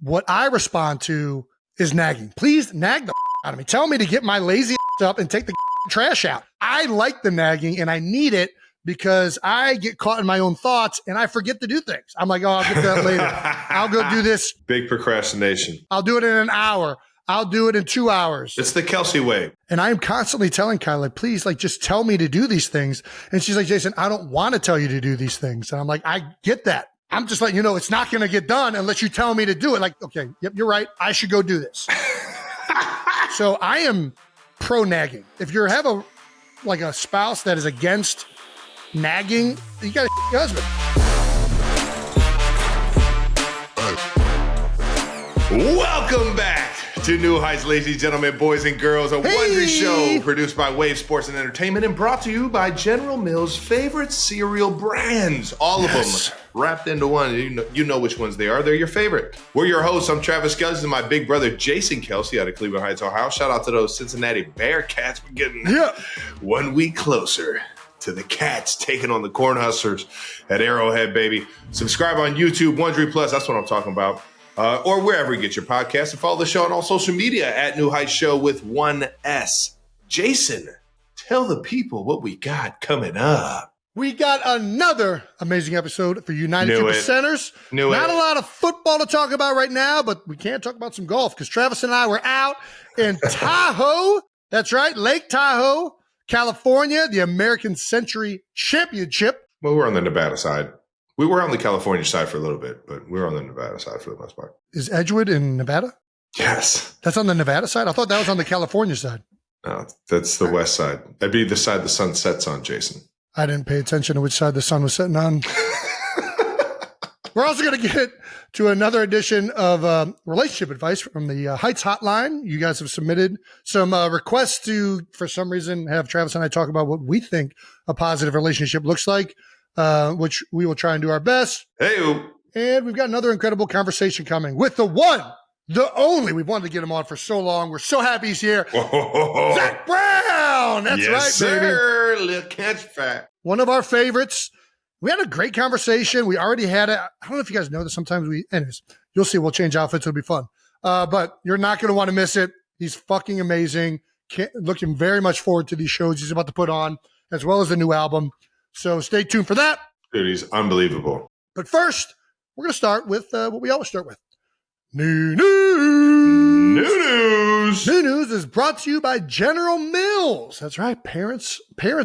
what I respond to is nagging. Please nag the out of me. Tell me to get my lazy up and take the trash out. I like the nagging and I need it because I get caught in my own thoughts and I forget to do things. I'm like, oh, I'll get to that later. I'll go do this. Big procrastination. I'll do it in an hour. I'll do it in 2 hours. It's the Kelsey way. And I am constantly telling Kylie, please, like, just tell me to do these things. And she's like, Jason, I don't want to tell you to do these things. And I'm like, I get that. I'm just letting you know it's not going to get done unless you tell me to do it. Like, okay, yep, you're right. I should go do this. So I am pro-nagging. If you have a spouse that is against nagging, you got your husband. Welcome back to New Heights, ladies and gentlemen, boys and girls, a Wondery show produced by Wave Sports and Entertainment and brought to you by General Mills' favorite cereal brands. All of them wrapped into one. You know which ones they are. They're your favorite. We're your hosts. I'm Travis Kelsey and my big brother, Jason Kelsey, out of Cleveland Heights, Ohio. Shout out to those Cincinnati Bearcats. We're getting 1 week closer to the Cats taking on the Cornhuskers at Arrowhead, baby. Subscribe on YouTube, Wondery Plus. That's what I'm talking about. Or wherever you get your podcast, and follow the show on all social media at New Heights Show with 1S. Jason, tell the people what we got coming up. We got another amazing episode for United 2%ers. Not a lot of football to talk about right now, but we can talk about some golf because Travis and I were out in Tahoe. That's right, Lake Tahoe, California, the American Century Championship. Well, we're on the Nevada side. We were on the California side for a little bit, but we're on the Nevada side for the most part. Is Edgewood in Nevada? Yes. That's on the Nevada side? I thought that was on the California side. No, that's the west side. That'd be the side the sun sets on, Jason. I didn't pay attention to which side the sun was setting on. We're also going to get to another edition of relationship advice from the Heights Hotline. You guys have submitted some requests to, for some reason, have Travis and I talk about what we think a positive relationship looks like. Which we will try and do our best. Hey, and we've got another incredible conversation coming with the one, the only. We've wanted to get him on for so long. We're so happy he's here. Zac Brown. That's right, sir. baby. Little catch fat. One of our favorites. We had a great conversation. We already had it. I don't know if you guys know this. Sometimes anyways, you'll see. We'll change outfits. It'll be fun. But you're not going to want to miss it. He's fucking amazing. Looking very much forward to these shows he's about to put on, as well as the new album. So stay tuned for that. Dude, he's unbelievable. But first, we're going to start with what we always start with. New news. New news. New news is brought to you by General Mills. That's right. Parents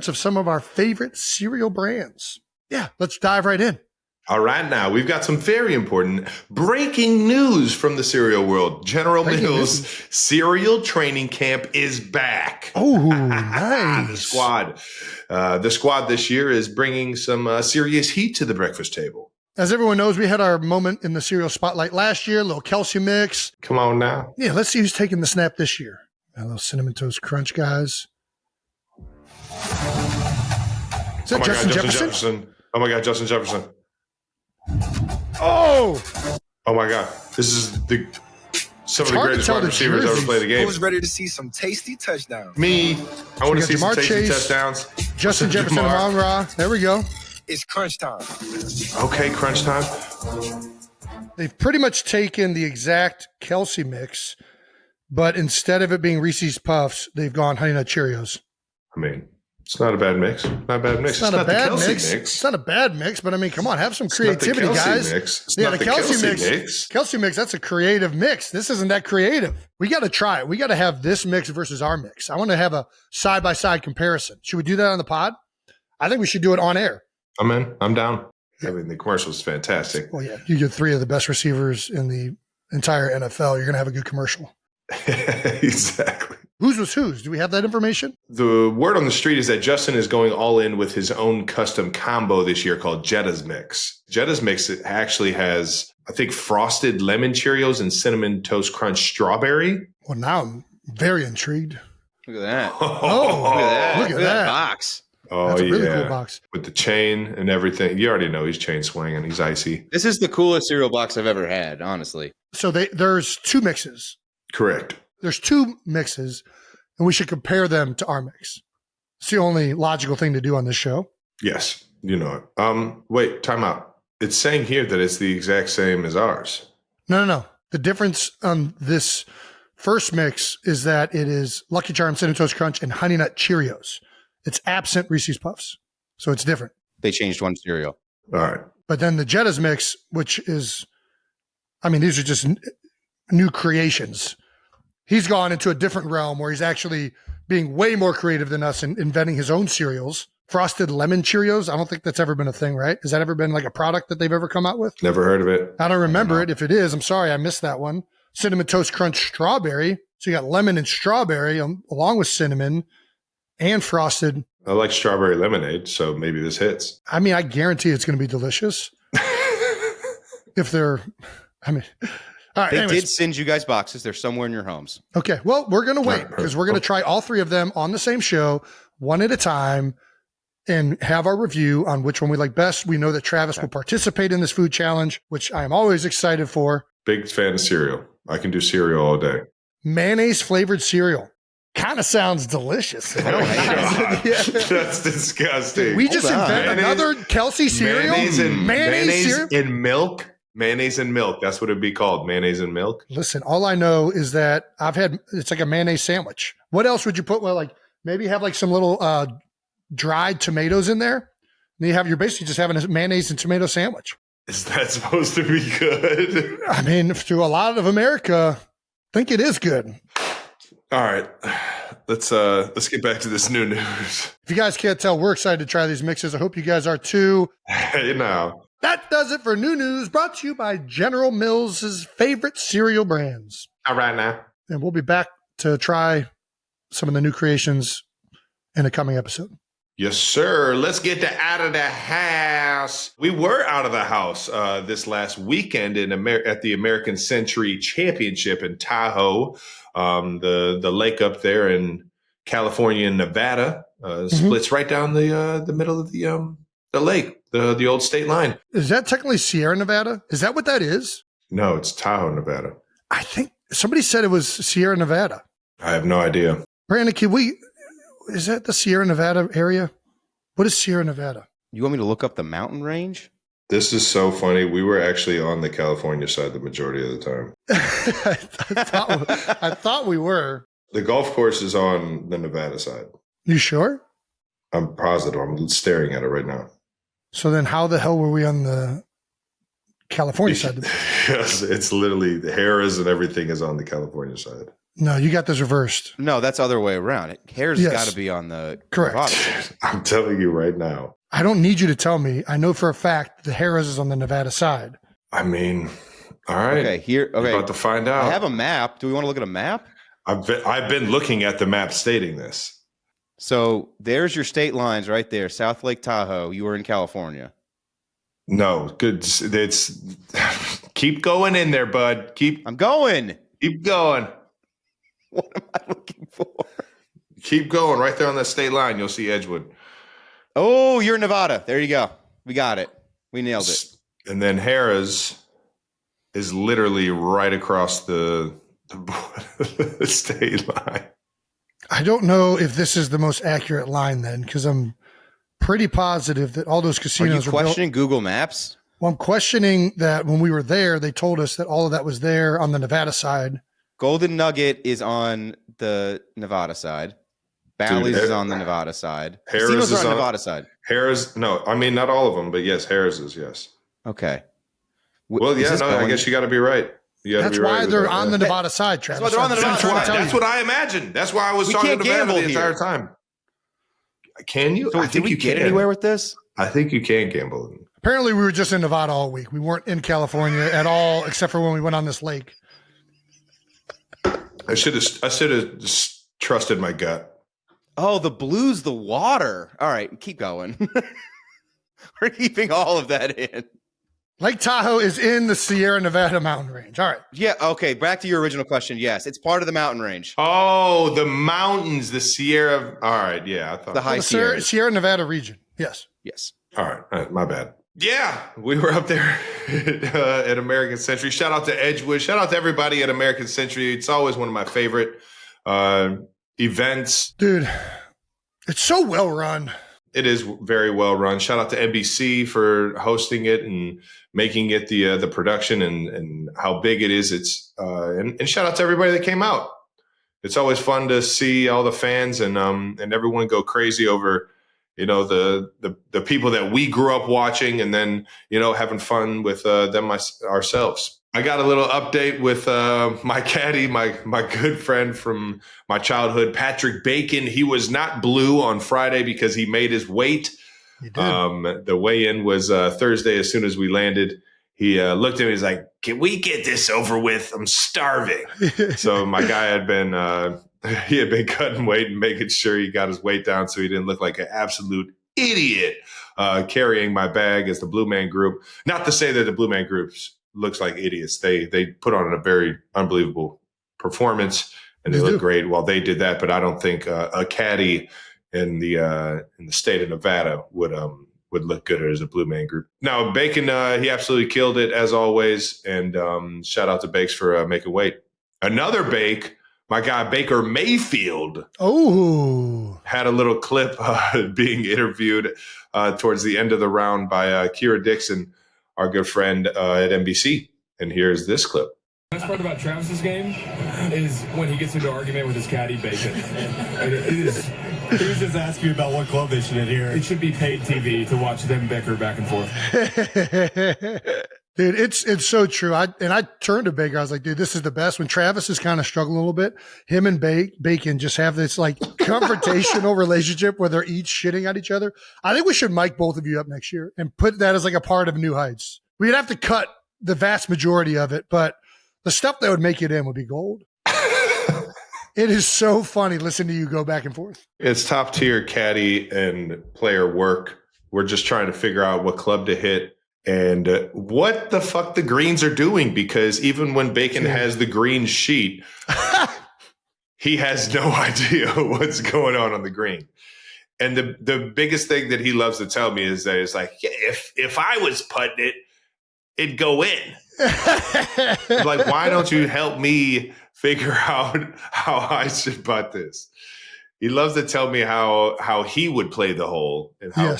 of some of our favorite cereal brands. Yeah, let's dive right in. All right, now we've got some very important breaking news from the cereal world. General Mills cereal training camp is back. Oh, nice. The squad this year is bringing some serious heat to the breakfast table. As everyone knows, we had our moment in the cereal spotlight last year, a little Kelsey mix. Come on now. Yeah, let's see who's taking the snap this year. A little Cinnamon Toast Crunch, guys. Is that Justin Jefferson? Oh my God, Justin Jefferson. Oh my God. This is some of the greatest wide receivers ever played the game. I was ready to see some tasty touchdowns. I want to see some tasty touchdowns. Justin Jefferson, Amon Ra. There we go. It's crunch time. Okay, crunch time. They've pretty much taken the exact Kelsey mix, but instead of it being Reese's Puffs, they've gone Honey Nut Cheerios. I mean, it's not a bad mix. Not a bad mix. It's not a bad mix. It's not a bad mix, but I mean, come on, have some creativity, guys. It's yeah, not the Kelsey mix. Kelsey mix, that's a creative mix. This isn't that creative. We got to try it. We got to have this mix versus our mix. I want to have a side-by-side comparison. Should we do that on the pod? I think we should do it on air. I'm in. I'm down. I mean, the commercial is fantastic. Well, yeah, you get 3 of the best receivers in the entire NFL. You're going to have a good commercial. Exactly. Whose was whose? Do we have that information? The word on the street is that Justin is going all in with his own custom combo this year called Jetta's Mix. Jetta's Mix actually has, I think, frosted lemon Cheerios and cinnamon toast crunch strawberry. Well, now I'm very intrigued. Look at that. Look at that box. Oh, that's a really yeah. cool box. With the chain and everything. You already know he's chain swinging. He's icy. This is the coolest cereal box I've ever had, honestly. So there's 2 mixes. Correct. There's 2 mixes, and we should compare them to our mix. It's the only logical thing to do on this show. Yes, you know it. Wait, time out. It's saying here that it's the exact same as ours. No. The difference on this first mix is that it is Lucky Charms, Cinnamon Toast Crunch, and Honey Nut Cheerios. It's absent Reese's Puffs. So it's different. They changed one cereal. All right. But then the Jetta's mix, which is, I mean, these are just new creations. He's gone into a different realm where he's actually being way more creative than us in inventing his own cereals. Frosted lemon Cheerios. I don't think that's ever been a thing, right? Has that ever been like a product that they've ever come out with? Never heard of it. I don't remember it. If it is, I'm sorry, I missed that one. Cinnamon Toast Crunch Strawberry. So you got lemon and strawberry along with cinnamon and frosted. I like strawberry lemonade, so maybe this hits. I mean, I guarantee it's going to be delicious. If they're, I mean, all right. They anyways. did send you guys boxes. They're somewhere in your homes. Okay. Well, we're going to wait because we're going to try all three of them on the same show, one at a time, and have our review on which one we like best. We know that Travis will participate in this food challenge, which I am always excited for. Big fan of cereal. I can do cereal all day. Mayonnaise flavored cereal. Kind of sounds delicious. I don't hate it. That's disgusting. We just Hold on. invent another Kelsey cereal? Mayonnaise cereal? and milk. Mayonnaise and milk. That's what it'd be called. Mayonnaise and milk. Listen, all I know is that it's like a mayonnaise sandwich. What else would you put? Well, like maybe have like some little dried tomatoes in there. And you're basically just having a mayonnaise and tomato sandwich. Is that supposed to be good? I mean, to a lot of America, I think it is good. All right. Let's get back to this new news. If you guys can't tell, we're excited to try these mixes. I hope you guys are too. Hey, now. That does it for new news, brought to you by General Mills' favorite cereal brands. All right, now. And we'll be back to try some of the new creations in a coming episode. Yes, sir. Let's get to out of the house. We were out of the house this last weekend at the American Century Championship in Tahoe, the lake up there in California and Nevada. Splits right down the middle of the lake, the old state line. Is that technically Sierra Nevada? Is that what that is? No, it's Tahoe, Nevada. I think somebody said it was Sierra Nevada. I have no idea. Brandon, is that the Sierra Nevada area? What is Sierra Nevada? You want me to look up the mountain range? This is so funny. We were actually on the California side the majority of the time. I thought we were. The golf course is on the Nevada side. You sure? I'm positive. I'm staring at it right now. So then how the hell were we on the California side? Yes, it's literally the Harrah's and everything is on the California side. No, you got this reversed. No, that's the other way around. Hair's Yes. got to be on the Correct. Nevada side. I'm telling you right now. I don't need you to tell me. I know for a fact the Harrah's is on the Nevada side. I mean, all right. Okay, You're about to find out. I have a map. Do we want to look at a map? I've been looking at the map stating this. So there's your state lines right there. South Lake Tahoe. You were in California. No, good. It's keep going in there, bud. I'm going. Keep going. What am I looking for? Keep going. Right there on that state line, you'll see Edgewood. Oh, you're in Nevada. There you go. We got it. We nailed it. And then Harrah's is literally right across the state line. I don't know if this is the most accurate line then, because I'm pretty positive that all those Are casinos you were built. questioning Google Maps? Well, I'm questioning that when we were there, they told us that all of that was there on the Nevada side. Golden Nugget is on the Nevada side. Bally's is on the Nevada side. Harrah's Casinos is are on on- Nevada side. Harrah's, no, I mean, not all of them, but yes, Harrah's is, yes. Okay. Well, yeah, no, I guess you got to be right. You gotta That's be right why with they're that. on the Nevada side, Travis. why they're on the Nevada I'm trying to side. tell That's you. what I imagined. That's why I was We talking can't to Nevada gamble the entire here. time. Can you? So I did think we you get can. anywhere with this? I think you can gamble. Apparently, we were just in Nevada all week. We weren't in California at all, except for when we went on this lake. I should have just trusted my gut. Oh, the blue's the water. All right, keep going. We're keeping all of that in. Lake Tahoe is in the Sierra Nevada mountain range. All right. Yeah, okay, back to your original question. Yes, it's part of the mountain range. Oh, the mountains, the Sierra. All right, yeah, I thought. The high The Sierras. Sierra Nevada region. Yes. Yes. All right, my bad. Yeah, we were up there at American Century. Shout out to Edgewood. Shout out to everybody at American Century. It's always one of my favorite events. Dude, it's so well run. It is very well run. Shout out to NBC for hosting it and making it the production and how big it is. It's and shout out to everybody that came out. It's always fun to see all the fans and everyone go crazy over, the people that we grew up watching and then, having fun with them ourselves. I got a little update with my caddy, my good friend from my childhood, Patrick Bacon. He was not blue on Friday because he made his weight. He did. The weigh-in was Thursday. As soon as we landed, he looked at me. He's like, "Can we get this over with? I'm starving." So my guy had been cutting weight and making sure he got his weight down so he didn't look like an absolute idiot carrying my bag as the Blue Man Group. Not to say that the Blue Man Groups looks like idiots. They put on a very unbelievable performance and they look great while they did that. But I don't think a caddy in the state of Nevada would look good as a Blue Man Group. Now Bacon, he absolutely killed it as always. And shout out to Bakes for making weight. Another Bake, my guy Baker Mayfield. Oh, had a little clip being interviewed towards the end of the round by Kira Dixon, our good friend at NBC. And here's this clip. The best part about Travis's game is when he gets into an argument with his caddy, Bacon. He was just asking you about what club they should hit here. It should be paid TV to watch them bicker back and forth. Dude, it's so true. I turned to Baker. I was like, dude, this is the best. When Travis is kind of struggling a little bit, him and Bacon just have this like confrontational relationship where they're each shitting at each other. I think we should mic both of you up next year and put that as like a part of New Heights. We'd have to cut the vast majority of it, but the stuff that would make it in would be gold. It is so funny listening to you go back and forth. It's top tier caddy and player work. We're just trying to figure out what club to hit and what the fuck the greens are doing, because even when Bacon has the green sheet, he has no idea what's going on the green. And the biggest thing that he loves to tell me is that it's like, yeah, if I was putting it, it'd go in. Like, why don't you help me figure out how I should putt this? He loves to tell me how he would play the hole, and how,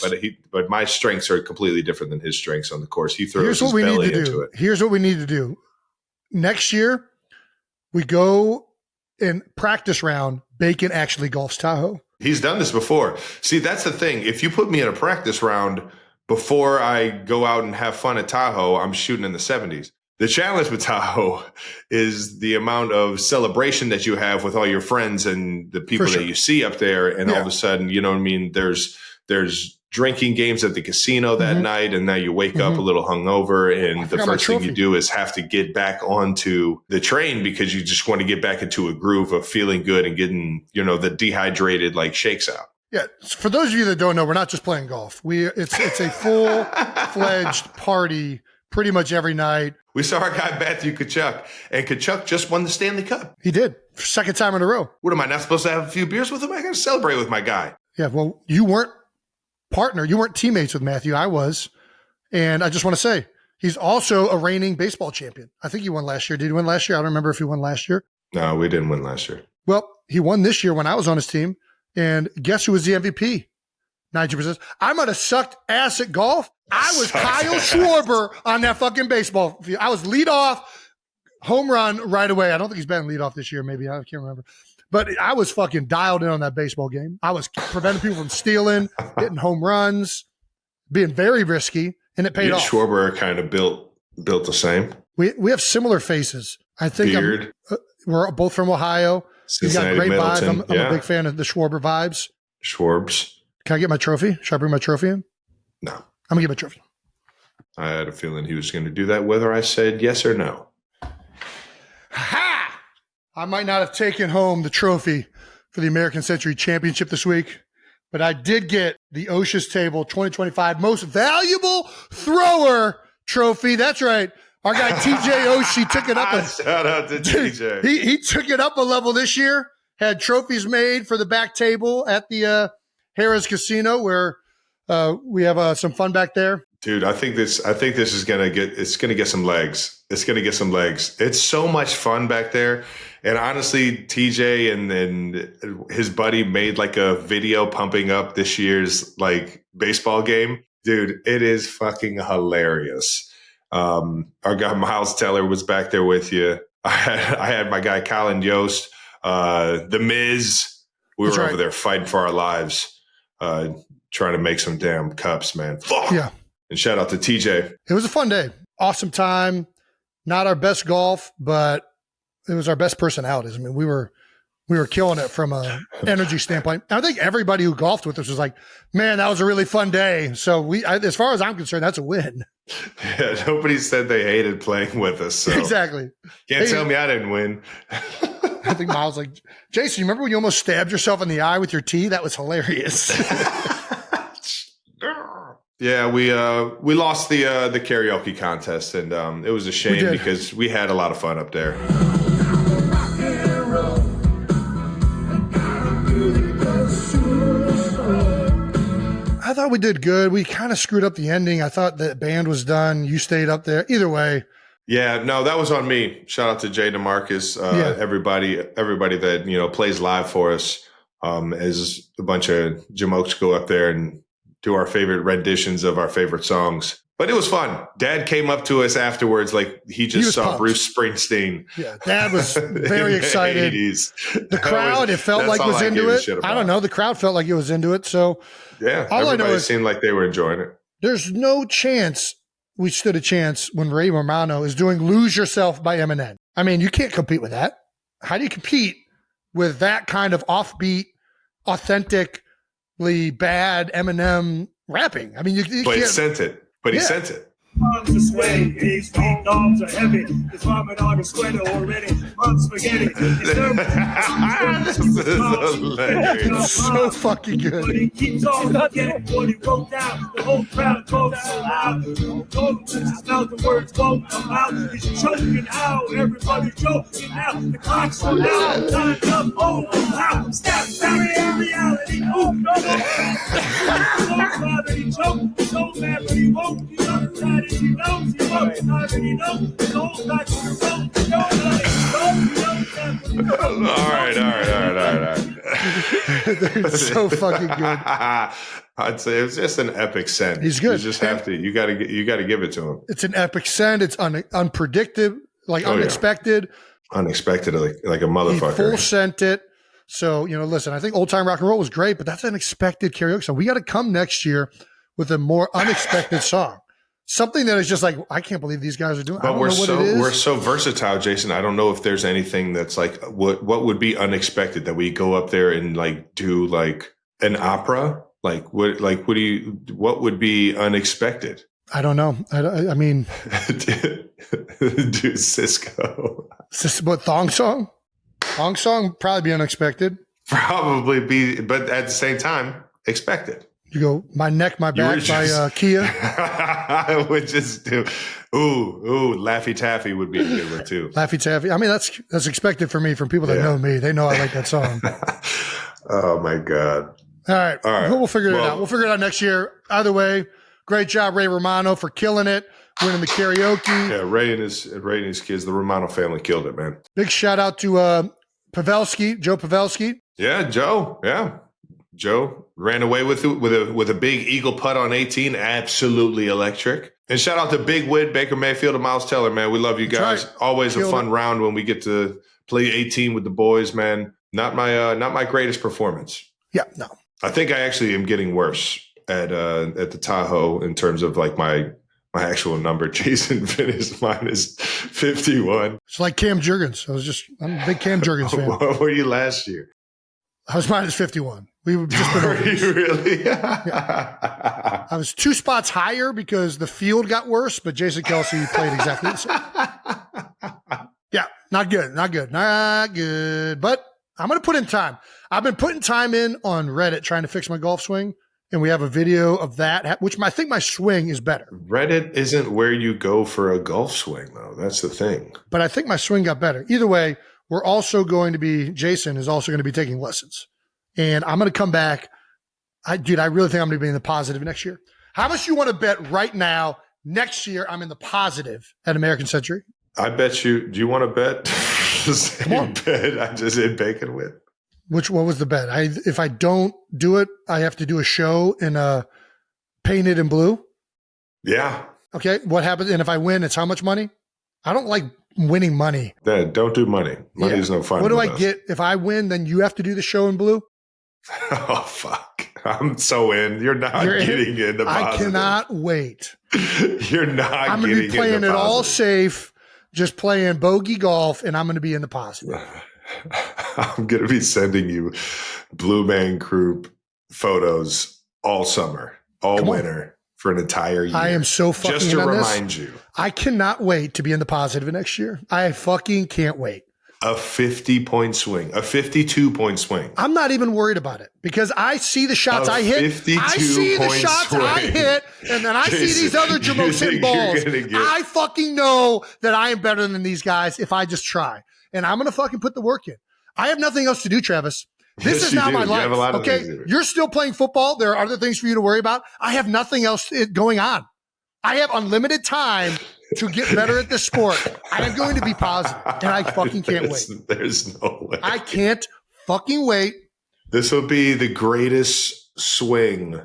but my strengths are completely different than his strengths on the course. He throws his belly into it. Here's what we need to do. Next year, we go in practice round. Bacon actually golfs Tahoe. He's done this before. See, that's the thing. If you put me in a practice round before I go out and have fun at Tahoe, I'm shooting in the 70s. The challenge with Tahoe is the amount of celebration that you have with all your friends and the people that you see up there. And all of a sudden, you know what I mean? There's drinking games at the casino that night. And now you wake up a little hungover. And the first thing you do is have to get back onto the train because you just want to get back into a groove of feeling good and getting, the dehydrated like shakes out. Yeah. For those of you that don't know, we're not just playing golf. It's a full-fledged party pretty much every night. We saw our guy Matthew Kachuk, and Kachuk just won the Stanley Cup. He did. Second time in a row. What, am I not supposed to have a few beers with him? I got to celebrate with my guy. Yeah, well, you weren't teammates with Matthew. I was. And I just want to say, he's also a reigning baseball champion. I think he won last year. Did he win last year? I don't remember if he won last year. No, we didn't win last year. Well, he won this year when I was on his team. And guess who was the MVP? 90%. I might have sucked ass at golf. I was Kyle Schwarber on that fucking baseball field. I was lead off, home run right away. I don't think he's been lead off this year. Maybe I can't remember. But I was fucking dialed in on that baseball game. I was preventing people from stealing, hitting home runs, being very risky, and it paid off. Schwarber are kind of built the same. We have similar faces. I think we're both from Ohio. He's got great vibes. I'm a big fan of the Schwarber vibes. Schwarbs. Can I get my trophy? Should I bring my trophy in? No. I'm going to get my trophy. I had a feeling he was going to do that whether I said yes or no. Ha! I might not have taken home the trophy for the American Century Championship this week, but I did get the Osh's Table 2025 Most Valuable Thrower trophy. That's right. Our guy TJ Oshie took it up. Shout out to TJ. He took it up a level this year. Had trophies made for the back table at the Harrah's Casino, where we have some fun back there. Dude, I think this is gonna get some legs. It's gonna get some legs. It's so much fun back there. And honestly, TJ and his buddy made like a video pumping up this year's like baseball game. Dude, it is fucking hilarious. Our guy Miles Teller was back there with you. I had my guy Colin Yost, the Miz. We were over there fighting for our lives, trying to make some damn cups, man. Fuck. Yeah. And shout out to TJ. It was a fun day. Awesome time. Not our best golf, but it was our best personalities. I mean, we were killing it from a energy standpoint. I think everybody who golfed with us was like, man, that was a really fun day. So as far as I'm concerned, that's a win. Yeah, nobody said they hated playing with us. So Exactly. Can't tell me I didn't win. I think Miles like, Jason, you remember when you almost stabbed yourself in the eye with your tee? That was hilarious. Yeah, we lost the karaoke contest, and it was a shame because we had a lot of fun up there. I thought we did good. We kind of screwed up the ending. I thought the band was done. You stayed up there. Either way. Yeah, no, that was on me. Shout out to Jay DeMarcus, everybody that plays live for us. As a bunch of jamokes go up there and do our favorite renditions of our favorite songs. But it was fun. Dad came up to us afterwards like he saw pumped. Bruce Springsteen. Yeah, Dad was very excited. The crowd, it felt like was into it. I don't know. The crowd felt like it was into it. So yeah, all I know everybody is seemed like they were enjoying it. There's no chance we stood a chance when Ray Romano is doing Lose Yourself by Eminem. I mean, you can't compete with that. How do you compete with that kind of offbeat, authentically bad Eminem rapping? I mean, you but can't. He sent it. But he sent it. Arms are sweaty, these feet dogs are heavy. His vomit on a sweater already. On spaghetti. This is hilarious. So fucking good. But he keeps on getting what he wrote down. The whole crowd goes so loud. Don't puts his mouth, the words won't come out. He's choking out. Everybody choking out. The clock's so loud. Time up. Oh, wow. Step back in reality. Oh, no. So glad that he choked. So mad that he won't. He's on the side. He knows he won't. Already knows. He goes back to the road. All right. They're so fucking good. I'd say it's just an epic send. He's good. You just have to. You got to give it to him. It's an epic send. It's unpredictable, unexpected. Yeah. Unexpected, like a motherfucker. He full sent it. So listen. I think Old Time Rock and Roll was great, but that's an expected karaoke song. We got to come next year with a more unexpected song. Something that is just like, I can't believe these guys are doing. But we're so versatile, Jason. I don't know if there's anything that's like what would be unexpected that we go up there and like do like an opera. What would be unexpected? I don't know. I mean, dude, Cisco. What thong song? Thong song probably be unexpected. Probably be, but at the same time, expected. You go, My Neck, My Back by Kia. I would just do, Laffy Taffy would be a good one too. Laffy Taffy. I mean, that's expected for me from people that know me. They know I like that song. Oh my God. All right. We'll figure it out. We'll figure it out next year. Either way, great job, Ray Romano, for killing it, winning the karaoke. Yeah, Ray and his kids, the Romano family killed it, man. Big shout out to Pavelski, Joe Pavelski. Yeah, Joe. Yeah. Joe ran away with a big eagle putt on 18. Absolutely electric. And shout out to Big Wid, Baker Mayfield, and Miles Teller, man. We love you guys. Right. Always a fun round when we get to play 18 with the boys, man. Not my greatest performance. Yeah, no. I think I actually am getting worse at the Tahoe in terms of like my actual number. Jason finished minus 51. It's like Cam Jurgens. I'm a big Cam Jurgens fan. What were you last year? I was minus 51. We've just been over this. Really? Yeah. I was 2 spots higher because the field got worse, but Jason Kelsey played exactly the same. Yeah, not good. But I'm going to put in time. I've been putting time in on Reddit trying to fix my golf swing, and we have a video of that, which I think my swing is better. Reddit isn't where you go for a golf swing, though. That's the thing. But I think my swing got better. Either way, Jason is also going to be taking lessons. And I'm going to come back. I really think I'm going to be in the positive next year. How much do you want to bet right now? Next year, I'm in the positive at American Century. I bet you. Do you want to bet? The same bet I just hit bacon with. What was the bet? If I don't do it, I have to do a show in painted in blue. Yeah. Okay. What happens? And if I win, it's how much money? I don't like winning money. Dad, don't do money. Money is no fun. What do I get if I win? Then you have to do the show in blue. Oh fuck! I'm so in. You're getting in the positive. I cannot wait. You're not. I'm going to be playing it all safe, just playing bogey golf, and I'm going to be in the positive. I'm going to be sending you Blue Man Group photos all summer, all winter for an entire year. I am so fucking just to in on remind this. you. I cannot wait to be in the positive next year. I fucking can't wait. A 50-point swing, a 52-point swing. I'm not even worried about it because I see the shots I hit. I see the shots swing. I hit, and then I see these other Jamos hitting balls. I fucking know that I am better than these guys if I just try. And I'm going to fucking put the work in. I have nothing else to do, Travis. This is not my life. Okay, you're still playing football. There are other things for you to worry about. I have nothing else going on. I have unlimited time to get better at this sport. I am going to be positive, and I fucking can't wait. There's no way. I can't fucking wait. This will be the greatest swing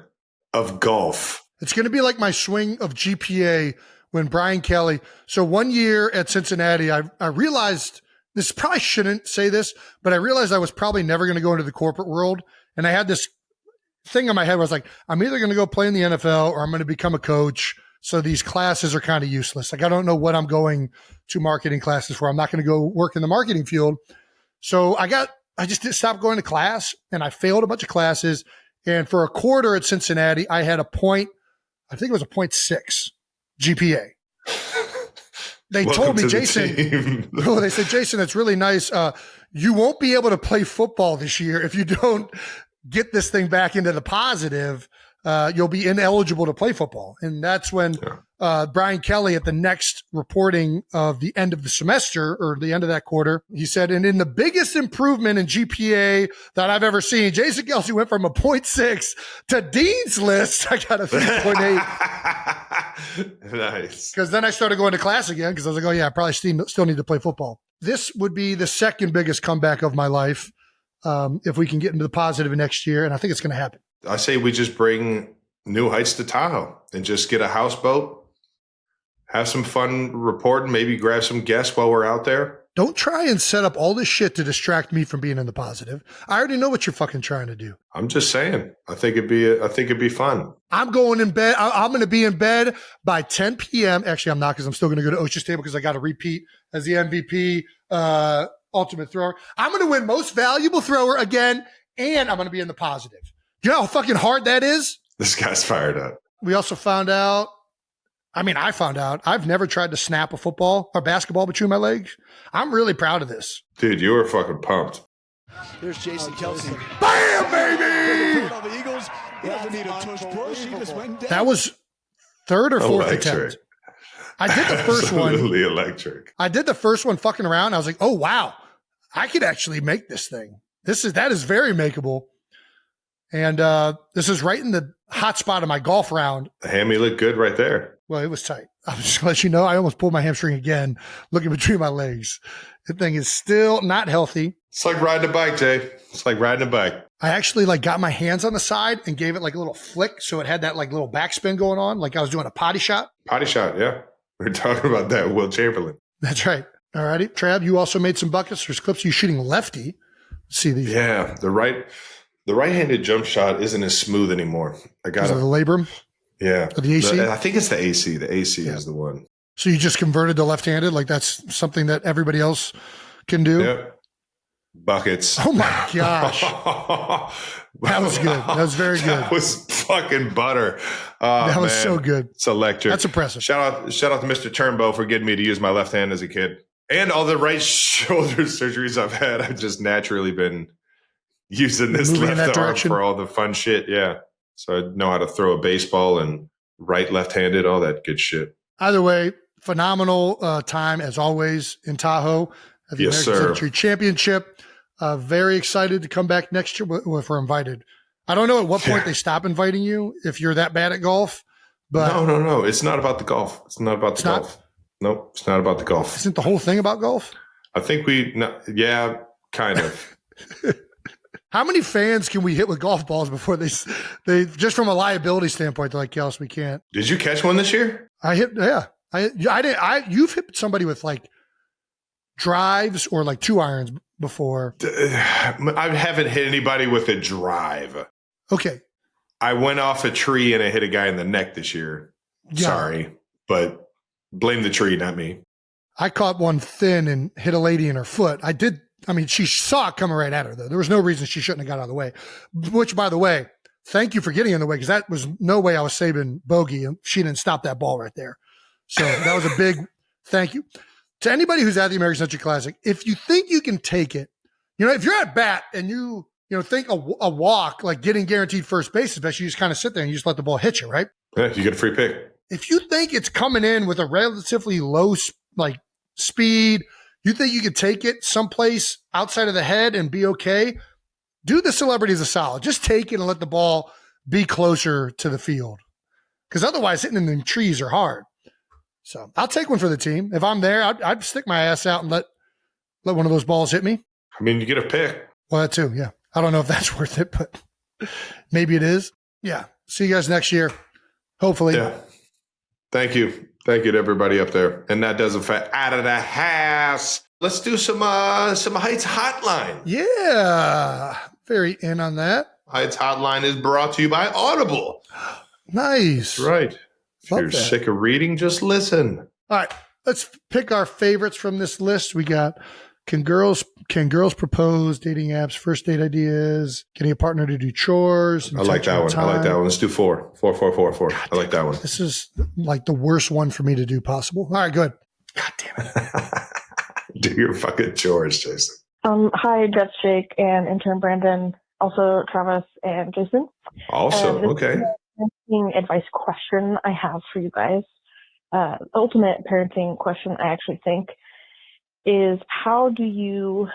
of golf. It's going to be like my swing of GPA when Brian Kelly. So one year at Cincinnati, I realized this probably shouldn't say this, but I realized I was probably never going to go into the corporate world. And I had this thing in my head where I was like, I'm either going to go play in the NFL or I'm going to become a coach. So these classes are kind of useless. Like, I don't know what I'm going to marketing classes for. I'm not going to go work in the marketing field. So I just stopped going to class and I failed a bunch of classes. And for a quarter at Cincinnati, I had I think it was a 0.6 GPA. They told me, Jason, they said, Jason, it's really nice. You won't be able to play football this year if you don't get this thing back into the positive. You'll be ineligible to play football. And that's when Brian Kelly at the next reporting of the end of the semester or the end of that quarter, he said, and in the biggest improvement in GPA that I've ever seen, Jason Kelsey went from a 0.6 to Dean's List. I got a 3.8. Nice. Because then I started going to class again because I was like, oh yeah, I probably still need to play football. This would be the second biggest comeback of my life if we can get into the positive next year. And I think it's going to happen. I say we just bring New Heights to Tahoe and just get a houseboat, have some fun reporting, maybe grab some guests while we're out there. Don't try and set up all this shit to distract me from being in the positive. I already know what you're fucking trying to do. I'm just saying. I think it'd be fun. I'm going in bed. I'm going to be in bed by 10 p.m. Actually, I'm not because I'm still going to go to Ocean's Table because I got to repeat as the MVP ultimate thrower. I'm going to win most valuable thrower again, and I'm going to be in the positive. You know how fucking hard that is? This guy's fired up. We also found out, I found out I've never tried to snap a football or basketball between my legs. I'm really proud of this. Dude, you were fucking pumped. There's Jason Kelsey. Bam, baby! The Eagles, he doesn't need a tush push. He just went down. That was third or fourth attempt. I did the first one. Absolutely electric. I did the first one fucking around. I was like, oh, wow. I could actually make this thing. That is very makeable. And this is right in the hot spot of my golf round. The hammy looked good right there. Well, it was tight. I'm just going to let you know, I almost pulled my hamstring again, looking between my legs. The thing is still not healthy. It's like riding a bike, Jay. It's like riding a bike. I actually got my hands on the side and gave it a little flick. So it had that little backspin going on. Like I was doing a potty shot. Potty shot, yeah. We were talking about that, Will Chamberlain. That's right. All righty. Trav, you also made some buckets. There's clips of you shooting lefty. Let's see these. Yeah, the right-handed jump shot isn't as smooth anymore. I got the labrum? Yeah. Or the AC? I think it's the AC. The AC is the one. So you just converted to left-handed? Like that's something that everybody else can do? Yep. Buckets. Oh my gosh. That was good. That was very good. That was fucking butter. That was so good. It's electric. That's impressive. Shout out to Mr. Turnbow for getting me to use my left hand as a kid. And all the right shoulder surgeries I've had. I've just naturally been using this left arm for all the fun shit. Yeah. So I know how to throw a baseball and left-handed, all that good shit. Either way, phenomenal time as always in Tahoe at the American Century Championship. Very excited to come back next year if we're invited. I don't know at what point they stop inviting you if you're that bad at golf. But no. It's not about the golf. It's not about the golf. Nope, it's not about the golf. Isn't the whole thing about golf? I think yeah, kind of. How many fans can we hit with golf balls before they just from a liability standpoint, they're like, yes, we can't. Did you catch one this year? I hit, yeah. You've hit somebody with like drives or like 2 irons before. I haven't hit anybody with a drive. Okay. I went off a tree and I hit a guy in the neck this year. Yeah. Sorry, but blame the tree, not me. I caught one thin and hit a lady in her foot. She saw it coming right at her, though. There was no reason she shouldn't have got out of the way. Which, by the way, thank you for getting in the way, because that was no way I was saving bogey, and she didn't stop that ball right there. So that was a big thank you. To anybody who's at the American Century Classic, if you think you can take it, if you're at bat and you think a walk, like getting guaranteed first base, especially you just kind of sit there and you just let the ball hit you, right? Yeah, you get a free pick. If you think it's coming in with a relatively low speed, you think you could take it someplace outside of the head and be okay, do the Celebrities a solid. Just take it and let the ball be closer to the field. Because otherwise, hitting in the trees are hard. So I'll take one for the team. If I'm there, I'd stick my ass out and let one of those balls hit me. I mean, you get a pick. Well, that too, yeah. I don't know if that's worth it, but maybe it is. Yeah. See you guys next year. Hopefully. Yeah. Thank you. Thank you to everybody up there. And that does it for Out of the House. Let's do some Heights Hotline. Yeah. Very in on that. Heights Hotline is brought to you by Audible. Nice. That's right. If you're sick of reading, just listen. All right. Let's pick our favorites from this list. We got Can girls propose, dating apps, first date ideas, getting a partner to do chores. I like that one. Time. I like that one. Let's do 4. God, I like that one. This is like the worst one for me to do possible. All right, good. God damn it. Do your fucking chores, Jason. Hi, Jets Jake and intern Brandon, also Travis and Jason. Also, okay. Parenting advice question I have for you guys. Ultimate parenting question, I actually think, is how do you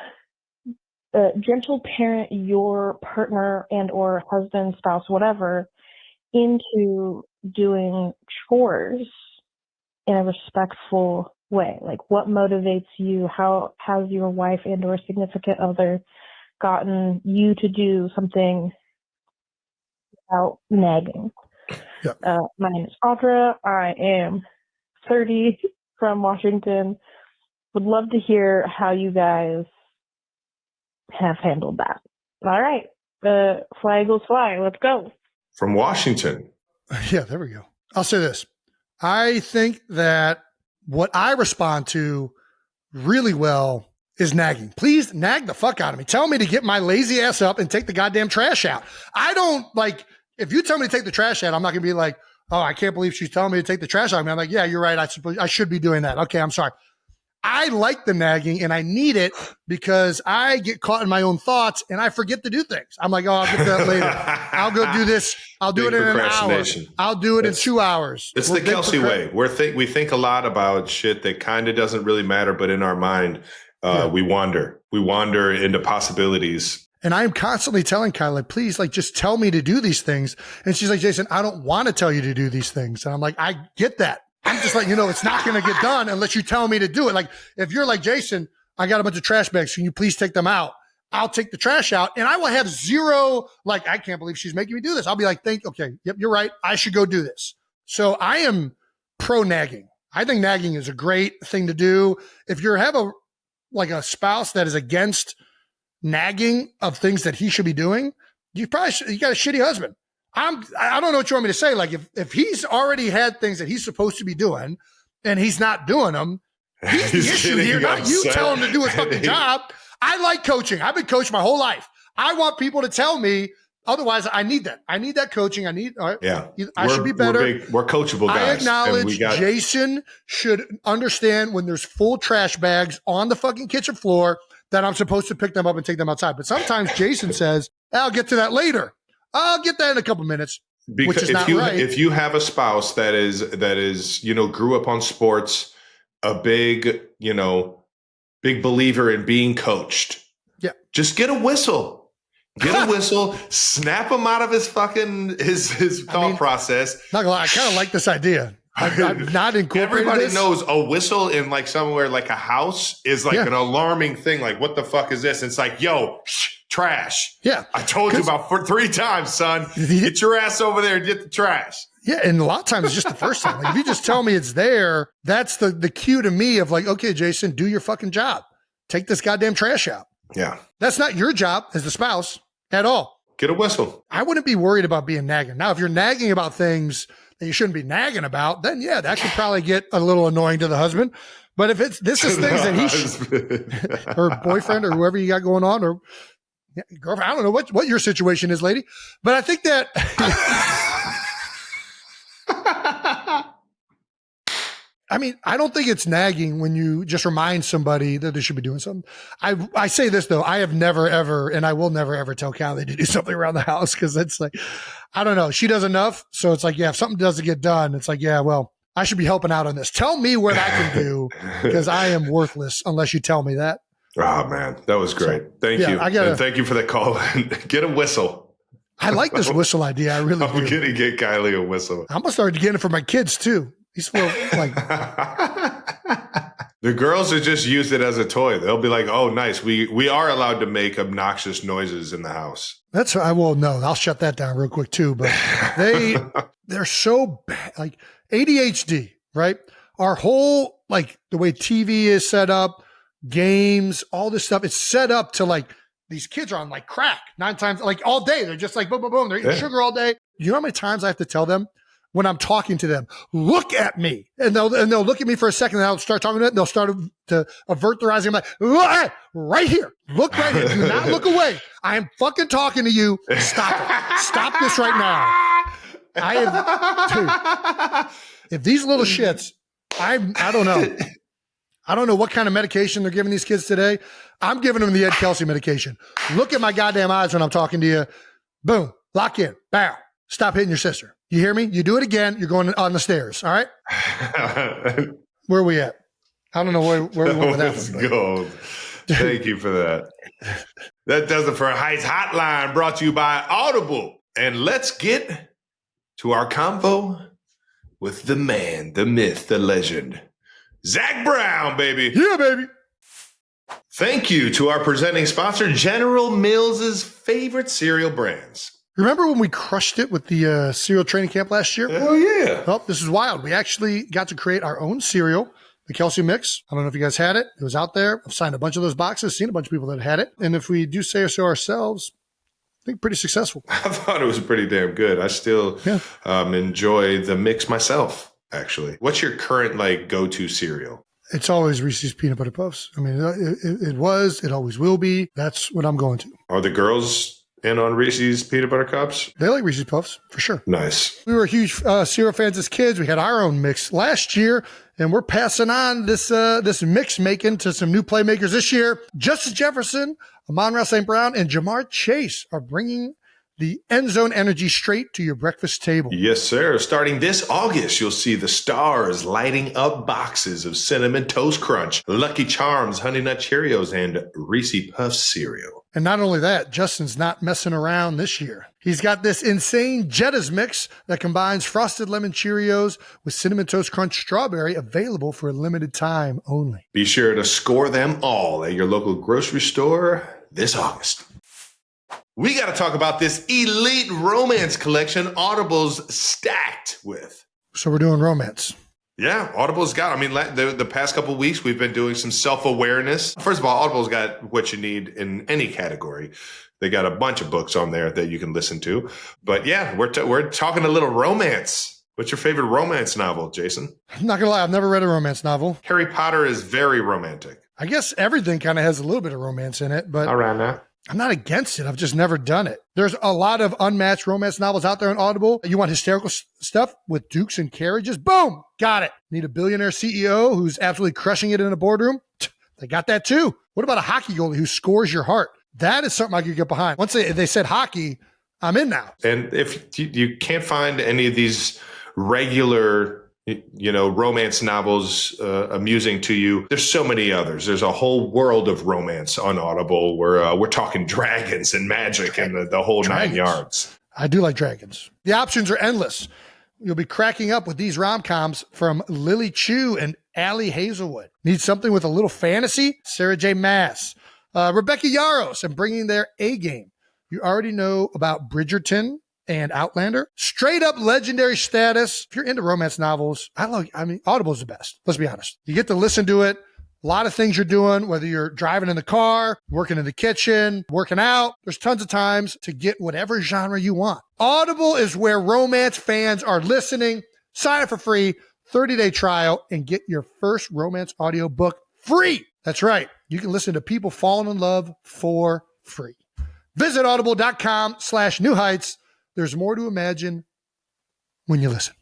gentle parent your partner and or husband, spouse, whatever, into doing chores in a respectful way? Like, what motivates you? How has your wife and or significant other gotten you to do something without nagging? Yep. My name is Audra. I am 30 from Washington. Would love to hear how you guys have handled that. All right. Fly Eagles fly. Let's go. From Washington. Yeah, there we go. I'll say this. I think that what I respond to really well is nagging. Please nag the fuck out of me. Tell me to get my lazy ass up and take the goddamn trash out. I don't if you tell me to take the trash out, I'm not going to be like, oh, I can't believe she's telling me to take the trash out. I'm like, yeah, you're right. I suppose I should be doing that. Okay, I'm sorry. I like the nagging and I need it because I get caught in my own thoughts and I forget to do things. I'm like, oh, I'll get to that later. I'll go do this. I'll do it in an hour. I'll do it in 2 hours. It's the Kelsey way. We think a lot about shit that kind of doesn't really matter, but in our mind, we wander. We wander into possibilities. And I'm constantly telling Kylie, please, just tell me to do these things. And she's like, Jason, I don't want to tell you to do these things. And I'm like, I get that. I'm just letting you know it's not going to get done unless you tell me to do it. Like, if you're like, Jason, I got a bunch of trash bags. Can you please take them out? I'll take the trash out and I will have zero, I can't believe she's making me do this. I'll be like, okay, yep, you're right. I should go do this. So I am pro-nagging. I think nagging is a great thing to do. If you have a spouse that is against nagging of things that he should be doing, you got a shitty husband. I don't know what you want me to say. Like, if he's already had things that he's supposed to be doing and he's not doing them, he's the issue here, not you tell him to do his fucking job. I like coaching. I've been coached my whole life. I want people to tell me. Otherwise, I need that. I need that coaching. I should be better. We're coachable guys. I acknowledge Jason should understand when there's full trash bags on the fucking kitchen floor that I'm supposed to pick them up and take them outside. But sometimes Jason says, I'll get to that later. I'll get that in a couple minutes. Because which is not right. If you have a spouse that is, grew up on sports, a big believer in being coached, yeah, just get a whistle. Get a whistle, snap him out of his fucking his thought process. Not gonna lie, I kind of like this idea. I've not incorporated Everybody this. knows a whistle in like somewhere like a house is like an alarming thing. Like, what the fuck is this? And it's like, yo, trash. Yeah. I told you about 3 times, son. Get your ass over there and get the trash. Yeah, and a lot of times it's just the first time. Like, if you just tell me it's there, that's the cue to me of like, okay, Jason, do your fucking job. Take this goddamn trash out. Yeah. That's not your job as the spouse at all. Get a whistle. I wouldn't be worried about being nagging. Now, if you're nagging about things that you shouldn't be nagging about, then yeah, that could probably get a little annoying to the husband. But if this is things that he should, or boyfriend or whoever you got going on, or girlfriend, I don't know what your situation is, lady. But I think that I mean, I don't think it's nagging when you just remind somebody that they should be doing something. I say this though, I have never ever, and I will never ever tell Kylie to do something around the house because it's like, I don't know, she does enough. So it's like, yeah, if something doesn't get done, it's like, yeah, well, I should be helping out on this. Tell me what I can do because I am worthless unless you tell me that. Oh man, that was great. Thank you. And thank you for the call. Get a whistle. I like this whistle idea. I really do. I'm going to get Kylie a whistle. I'm going to start getting it for my kids too. These feel like the girls will just use it as a toy. They'll be like, "Oh, nice. We are allowed to make obnoxious noises in the house." That's no. I'll shut that down real quick too. But they're so bad. Like ADHD, right? Our whole like the way TV is set up, games, all this stuff. It's set up to like these kids are on like crack 9 times, like all day. They're just like boom, boom, boom. They're eating sugar all day. You know how many times I have to tell them? When I'm talking to them, look at me, and they'll look at me for a second, and I'll start talking to them. They'll start to avert their eyes. I'm like, right here, look right here. Do not look away. I am fucking talking to you. Stop it. Stop this right now. If these little shits, I don't know. I don't know what kind of medication they're giving these kids today. I'm giving them the Ed Kelsey medication. Look at my goddamn eyes when I'm talking to you. Boom, lock in, bow. Stop hitting your sister. You hear me? You do it again, you're going on the stairs. All right? Where are we at? I don't know where we went with that one. Gold. Thank you for that. That does it for Heights Hotline, brought to you by Audible. And let's get to our convo with the man, the myth, the legend, Zac Brown, baby. Yeah, baby. Thank you to our presenting sponsor, General Mills' favorite cereal brands. Remember when we crushed it with the cereal training camp last year? Oh, yeah. Well, this is wild. We actually got to create our own cereal, the Kelsey Mix. I don't know if you guys had it. It was out there. I've signed a bunch of those boxes, seen a bunch of people that had it. And if we do say so ourselves, I think pretty successful. I thought it was pretty damn good. I still enjoy the mix myself, actually. What's your current go-to cereal? It's always Reese's Peanut Butter Puffs. I mean, it always will be. That's what I'm going to. Are the girls in on Reese's Peanut Butter Cups? They like Reese's Puffs, for sure. Nice. We were huge cereal fans as kids. We had our own mix last year, and we're passing on this mix making to some new playmakers this year. Justice Jefferson, Amon-Ra St. Brown, and Jamar Chase are bringing the end zone energy straight to your breakfast table. Yes, sir. Starting this August, you'll see the stars lighting up boxes of Cinnamon Toast Crunch, Lucky Charms, Honey Nut Cheerios, and Reese's Puffs cereal. And not only that, Justin's not messing around this year. He's got this insane Jettas mix that combines frosted lemon Cheerios with Cinnamon Toast Crunch strawberry, available for a limited time only. Be sure to score them all at your local grocery store this August. We got to talk about this elite romance collection Audible's stacked with. So we're doing romance. Yeah, Audible's got, the past couple of weeks, we've been doing some self-awareness. First of all, Audible's got what you need in any category. They got a bunch of books on there that you can listen to. But yeah, we're talking a little romance. What's your favorite romance novel, Jason? I'm not going to lie, I've never read a romance novel. Harry Potter is very romantic. I guess everything kind of has a little bit of romance in it, but all right now. I'm not against it. I've just never done it. There's a lot of unmatched romance novels out there on Audible. You want hysterical stuff with dukes and carriages? Boom! Got it. Need a billionaire CEO who's absolutely crushing it in a boardroom? They got that too. What about a hockey goalie who scores your heart? That is something I could get behind. Once they said hockey, I'm in now. And if you can't find any of these regular romance novels amusing to you. There's so many others. There's a whole world of romance on Audible where we're talking dragons and magic and the whole Dragons. 9 yards. I do like dragons. The options are endless. You'll be cracking up with these rom-coms from Lily Chu and Allie Hazelwood. Need something with a little fantasy? Sarah J. Maas, Rebecca Yarros, and bringing their A game. You already know about Bridgerton and Outlander. Straight up legendary status. If you're into romance novels, Audible's the best. Let's be honest. You get to listen to it. A lot of things you're doing, whether you're driving in the car, working in the kitchen, working out. There's tons of times to get whatever genre you want. Audible is where romance fans are listening. Sign up for free, 30-day trial, and get your first romance audiobook free. That's right. You can listen to people falling in love for free. Visit audible.com/newheights. There's more to imagine when you listen.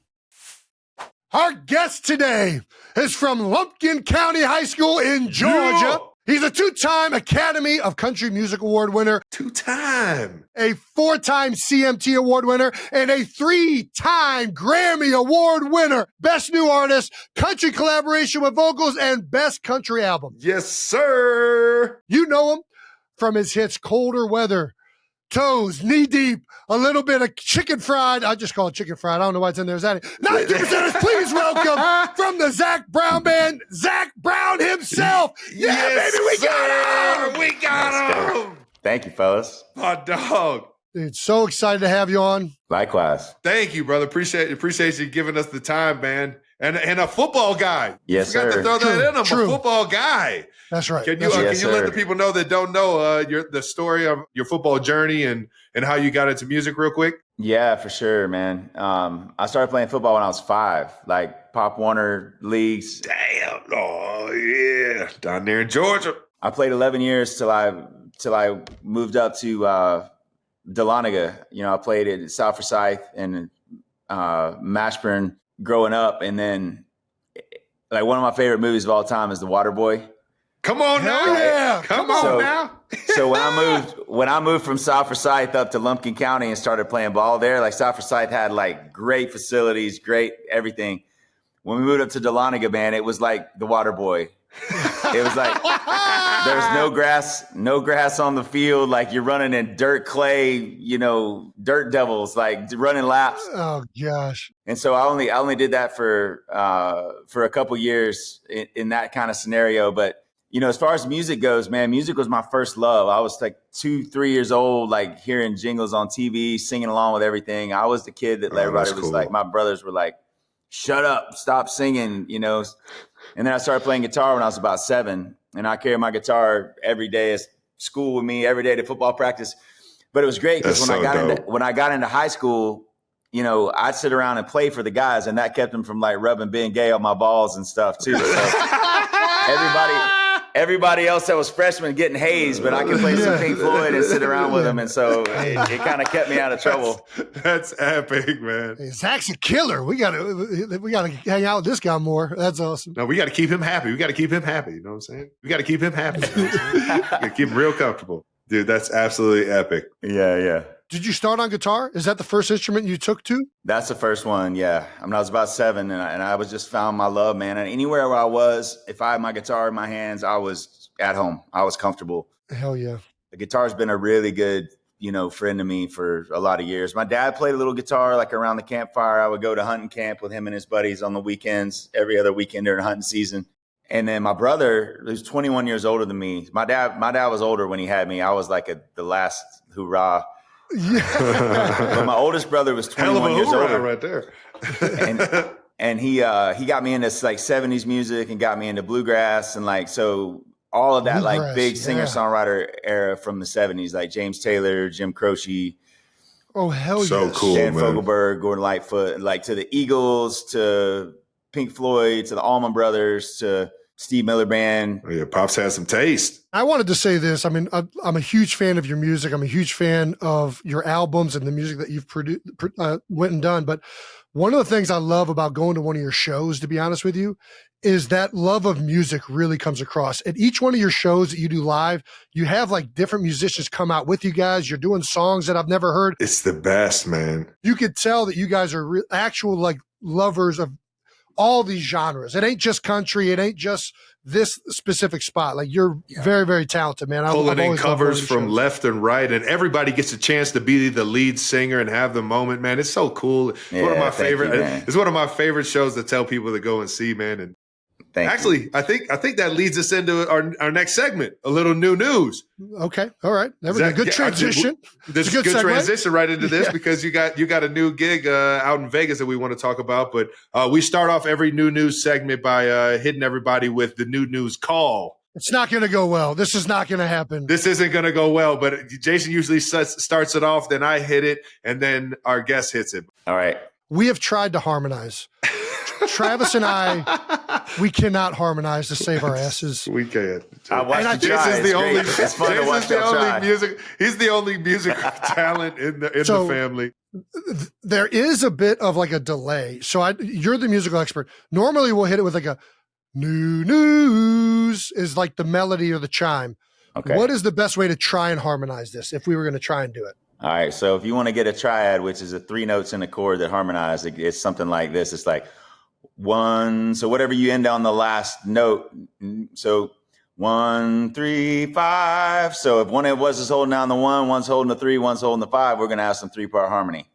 Our guest today is from Lumpkin County High School in Georgia. He's a 2-time Academy of Country Music Award winner, 2-time, a 4-time CMT Award winner, and a 3-time Grammy Award winner. Best New Artist, Country Collaboration with Vocals, and Best Country Album. Yes, sir. You know him from his hits Colder Weather, Toes, Knee Deep, a little bit of Chicken Fried. I just call it Chicken Fried. I don't know why it's in there. Is that it? 92%ers, please welcome from the Zac Brown Band, Zac Brown himself. Yeah, Yes, baby, we sir. got him. We got him. Thank you, fellas. My dog. Dude, so excited to have you on. Likewise. Thank you, brother. Appreciate you giving us the time, man. And a football guy. Yes, Forgot sir. to throw that in. I'm True. a football guy. That's right. Can you Yes, let sir. the people know that don't know the story of your football journey and how you got into music real quick? Yeah, for sure, man. I started playing football when I was 5, like Pop Warner leagues. Damn. Oh, yeah. Down there in Georgia. I played 11 years till I moved up to Dahlonega. I played at South Forsyth and Mashburn growing up. And then like one of my favorite movies of all time is The Waterboy. Come on now. Hell yeah. Come on now. So when I moved from South Forsyth up to Lumpkin County and started playing ball there, like South Forsyth had like great facilities, great everything. When we moved up to Dahlonega, man, it was like The Waterboy. It was like there's no grass on the field. Like you're running in dirt clay, dirt devils, like running laps. Oh gosh. And so I only did that for a couple years in that kind of scenario. But as far as music goes, man, music was my first love. I was like 2-3 years old, like hearing jingles on TV, singing along with everything. I was the kid that everybody was like, my brothers were like, shut up, stop singing, And then I started playing guitar when I was about 7, and I carried my guitar every day at school with me, every day to football practice. But it was great because when I got into high school, I'd sit around and play for the guys, and that kept them from like rubbing being gay on my balls and stuff too. So everybody else that was freshmen getting hazed, but I could play some Pink Floyd and sit around with them, and so it kind of kept me out of trouble. That's epic, man. Hey, Zach's a killer. We gotta hang out with this guy more. That's awesome. No, we got to keep him happy. We got to keep him happy. You know what I'm saying? We got to keep him happy. We got to keep him real comfortable. Dude, that's absolutely epic. Yeah. Did you start on guitar? Is that the first instrument you took to? That's the first one, yeah. I was about 7, and I was just found my love, man. And anywhere where I was, if I had my guitar in my hands, I was at home. I was comfortable. Hell yeah. The guitar's been a really good, friend to me for a lot of years. My dad played a little guitar, like around the campfire. I would go to hunting camp with him and his buddies on the weekends, every other weekend during hunting season. And then my brother, who's 21 years older than me, my dad was older when he had me. I was like the last hoorah. Yeah. But my oldest brother was 21 years older right there. and he got me into like 70s music and got me into bluegrass and like so all of that bluegrass, like big singer-songwriter era from the 70s, like James Taylor, Jim Croce. Oh hell yeah. So cool, Dan man. Fogelberg, Gordon Lightfoot, like to the Eagles, to Pink Floyd, to the Allman Brothers, to Steve Miller Band. Oh, yeah, Pops has some taste. I wanted to say this. I mean, I'm a huge fan of your music. I'm a huge fan of your albums and the music that you've went and done. But one of the things I love about going to one of your shows, to be honest with you, is that love of music really comes across. At each one of your shows that you do live, you have like different musicians come out with you guys. You're doing songs that I've never heard. It's the best, man. You could tell that you guys are actual like lovers of all these genres. It ain't just country. It ain't just this specific spot. Like you're very, very talented, man. Pulling in covers from left and right, and everybody gets a chance to be the lead singer and have the moment, man. It's so cool. It's one of my favorite. It's one of my favorite shows to tell people to go and see, man. And actually, I think that leads us into our next segment, a little new news. Okay, all right. There we go. Good transition. This is a good transition right into this because you got a new gig out in Vegas that we want to talk about. But we start off every new news segment by hitting everybody with the new news call. It's not going to go well. This is not going to happen. This isn't going to go well, but Jason usually starts it off, then I hit it, and then our guest hits it. All right. We have tried to harmonize. Travis and I, we cannot harmonize to save our asses. We can't. I watched you try. It's fun to watch them try. He's the only music talent in the family. There is a bit of like a delay. So you're the musical expert. Normally we'll hit it with like a new news is like the melody or the chime. Okay. What is the best way to try and harmonize this if we were going to try and do it? All right. So if you want to get a triad, which is a 3 notes in a chord that harmonize, it's something like this. It's like 1. So whatever you end on the last note. So 1, 3, 5. So if one of us is holding down the 1, one's holding the 3, one's holding the 5, we're going to have some 3-part harmony.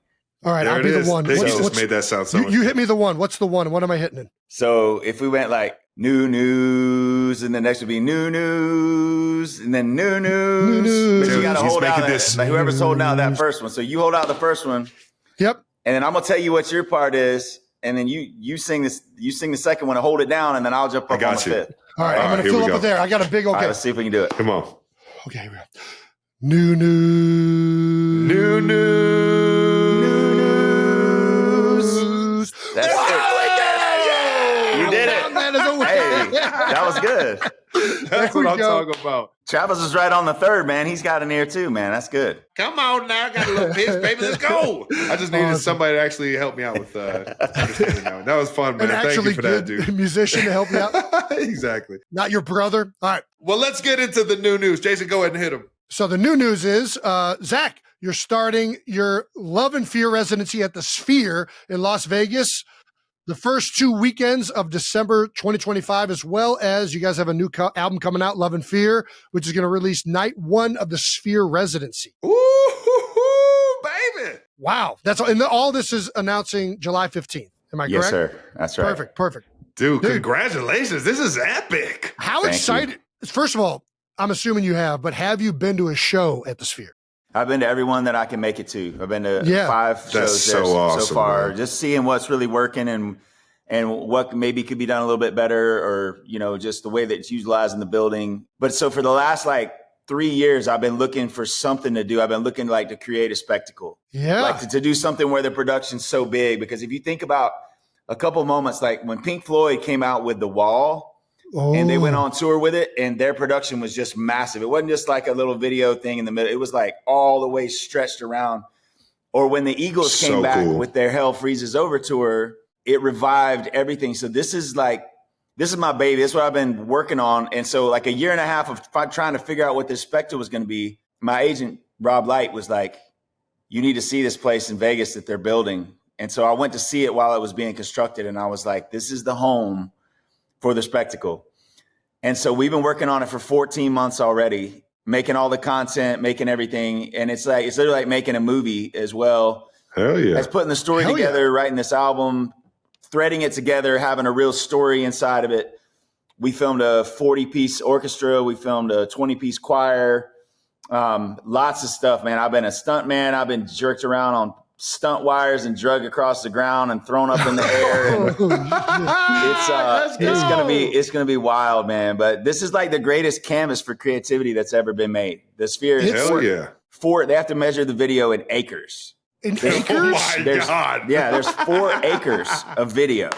All right. There I'll be the 1. You just made that sound so much. You hit me the 1. What's the 1? What am I hitting in? So if we went like new news, and the next would be new news, and then new news. But you got to hold out like whoever's holding out that first one. So you hold out the first one. Yep. And then I'm gonna tell you what your part is, and then you sing this. You sing the second one and hold it down, and then I'll jump up on the fifth. All right. I'm gonna fill up with there. I got a big okay. All right, let's see if we can do it. Come on. Okay. Here we go. New news. New news. That's it. You did it. Hey, that was good. That's what I'm talking about. Travis is right on the third, man. He's got an ear too, man. That's good. Come on now. Got a little pitch, baby. Let's go. I just needed somebody to actually help me out with understanding that one. That was fun, man. Thank you for that, dude. Musician to help you out. Exactly. Not your brother. All right. Well, let's get into the new news. Jason, go ahead and hit him. So the new news is, Zach, you're starting your Love and Fear residency at the Sphere in Las Vegas the first 2 weekends of December 2025, as well as you guys have a new album coming out, Love and Fear, which is going to release night 1 of the Sphere residency. Ooh, baby. Wow. That's all. And all this is announcing July 15th. Am I correct? Yes, sir. That's right. Perfect. Dude, congratulations. This is epic. How excited. First of all, I'm assuming you have, but have you been to a show at the Sphere? I've been to every one that I can make it to. I've been to 5 shows there so far. Man. Just seeing what's really working and what maybe could be done a little bit better, or, you know, just the way that it's utilized in the building. But so for the last 3 years, I've been looking for something to do. I've been looking to create a spectacle. Yeah. To do something where the production's so big. Because if you think about a couple moments, like when Pink Floyd came out with The Wall, and they went on tour with it, and their production was just massive. It wasn't just like a little video thing in the middle. It was all the way stretched around. Or when the Eagles came back with their Hell Freezes Over tour, it revived everything. So this is my baby. This is what I've been working on. And so a year and a half of trying to figure out what this spectacle was going to be, my agent, Rob Light, was like, you need to see this place in Vegas that they're building. And so I went to see it while it was being constructed. And I was like, this is the home for the spectacle. And so we've been working on it for 14 months already, making all the content, making everything. And it's literally like making a movie as well. Hell yeah. As putting the story together, writing this album, threading it together, having a real story inside of it. We filmed a 40-piece orchestra. We filmed a 20-piece choir. Lots of stuff, man. I've been a stunt man. I've been jerked around on stunt wires and drug across the ground and thrown up in the air. And it's gonna be wild, man. But this is the greatest canvas for creativity that's ever been made. The Sphere is they have to measure the video in acres. Acres? Oh my God. Yeah, there's 4 acres of video.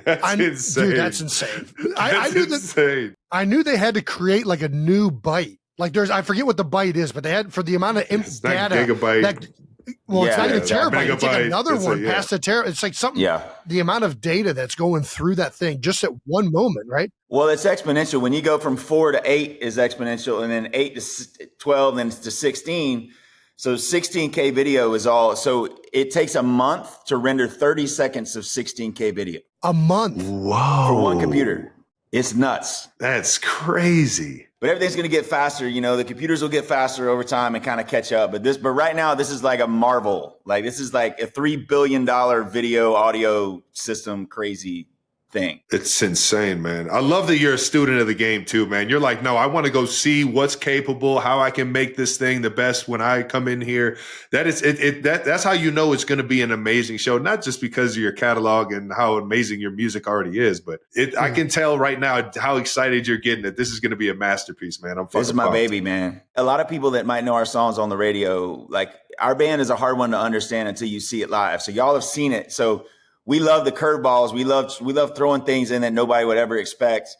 That's insane. Dude, that's insane. I knew they had to create a new byte. I forget what the byte is, but they had, for the amount of data. Gigabyte. It's not even a terabyte. It's another one past the terabyte. It's something. Yeah. The amount of data that's going through that thing just at one moment, right? Well, it's exponential. When you go from 4 to 8 is exponential, and then 8 to 12, and to 16. So 16K video is all. So it takes a month to render 30 seconds of 16K video. A month. Whoa. For one computer. It's nuts. That's crazy. But everything's going to get faster. You know, the computers will get faster over time and kind of catch up. But right now, this is like a marvel. Like, this is like a $3 billion video audio system crazy thing. It's insane, man. I love that you're a student of the game too, man. You're like, no, I want to go see what's capable, how I can make this thing the best when I come in here. That is that's how you know it's going to be an amazing show, not just because of your catalog and how amazing your music already is, but I can tell right now how excited you're getting that this is going to be a masterpiece, man. This is my baby, man. A lot of people that might know our songs on the radio, like, our band is a hard one to understand until you see it live. So y'all have seen it. So we love the curveballs. We love throwing things in that nobody would ever expect.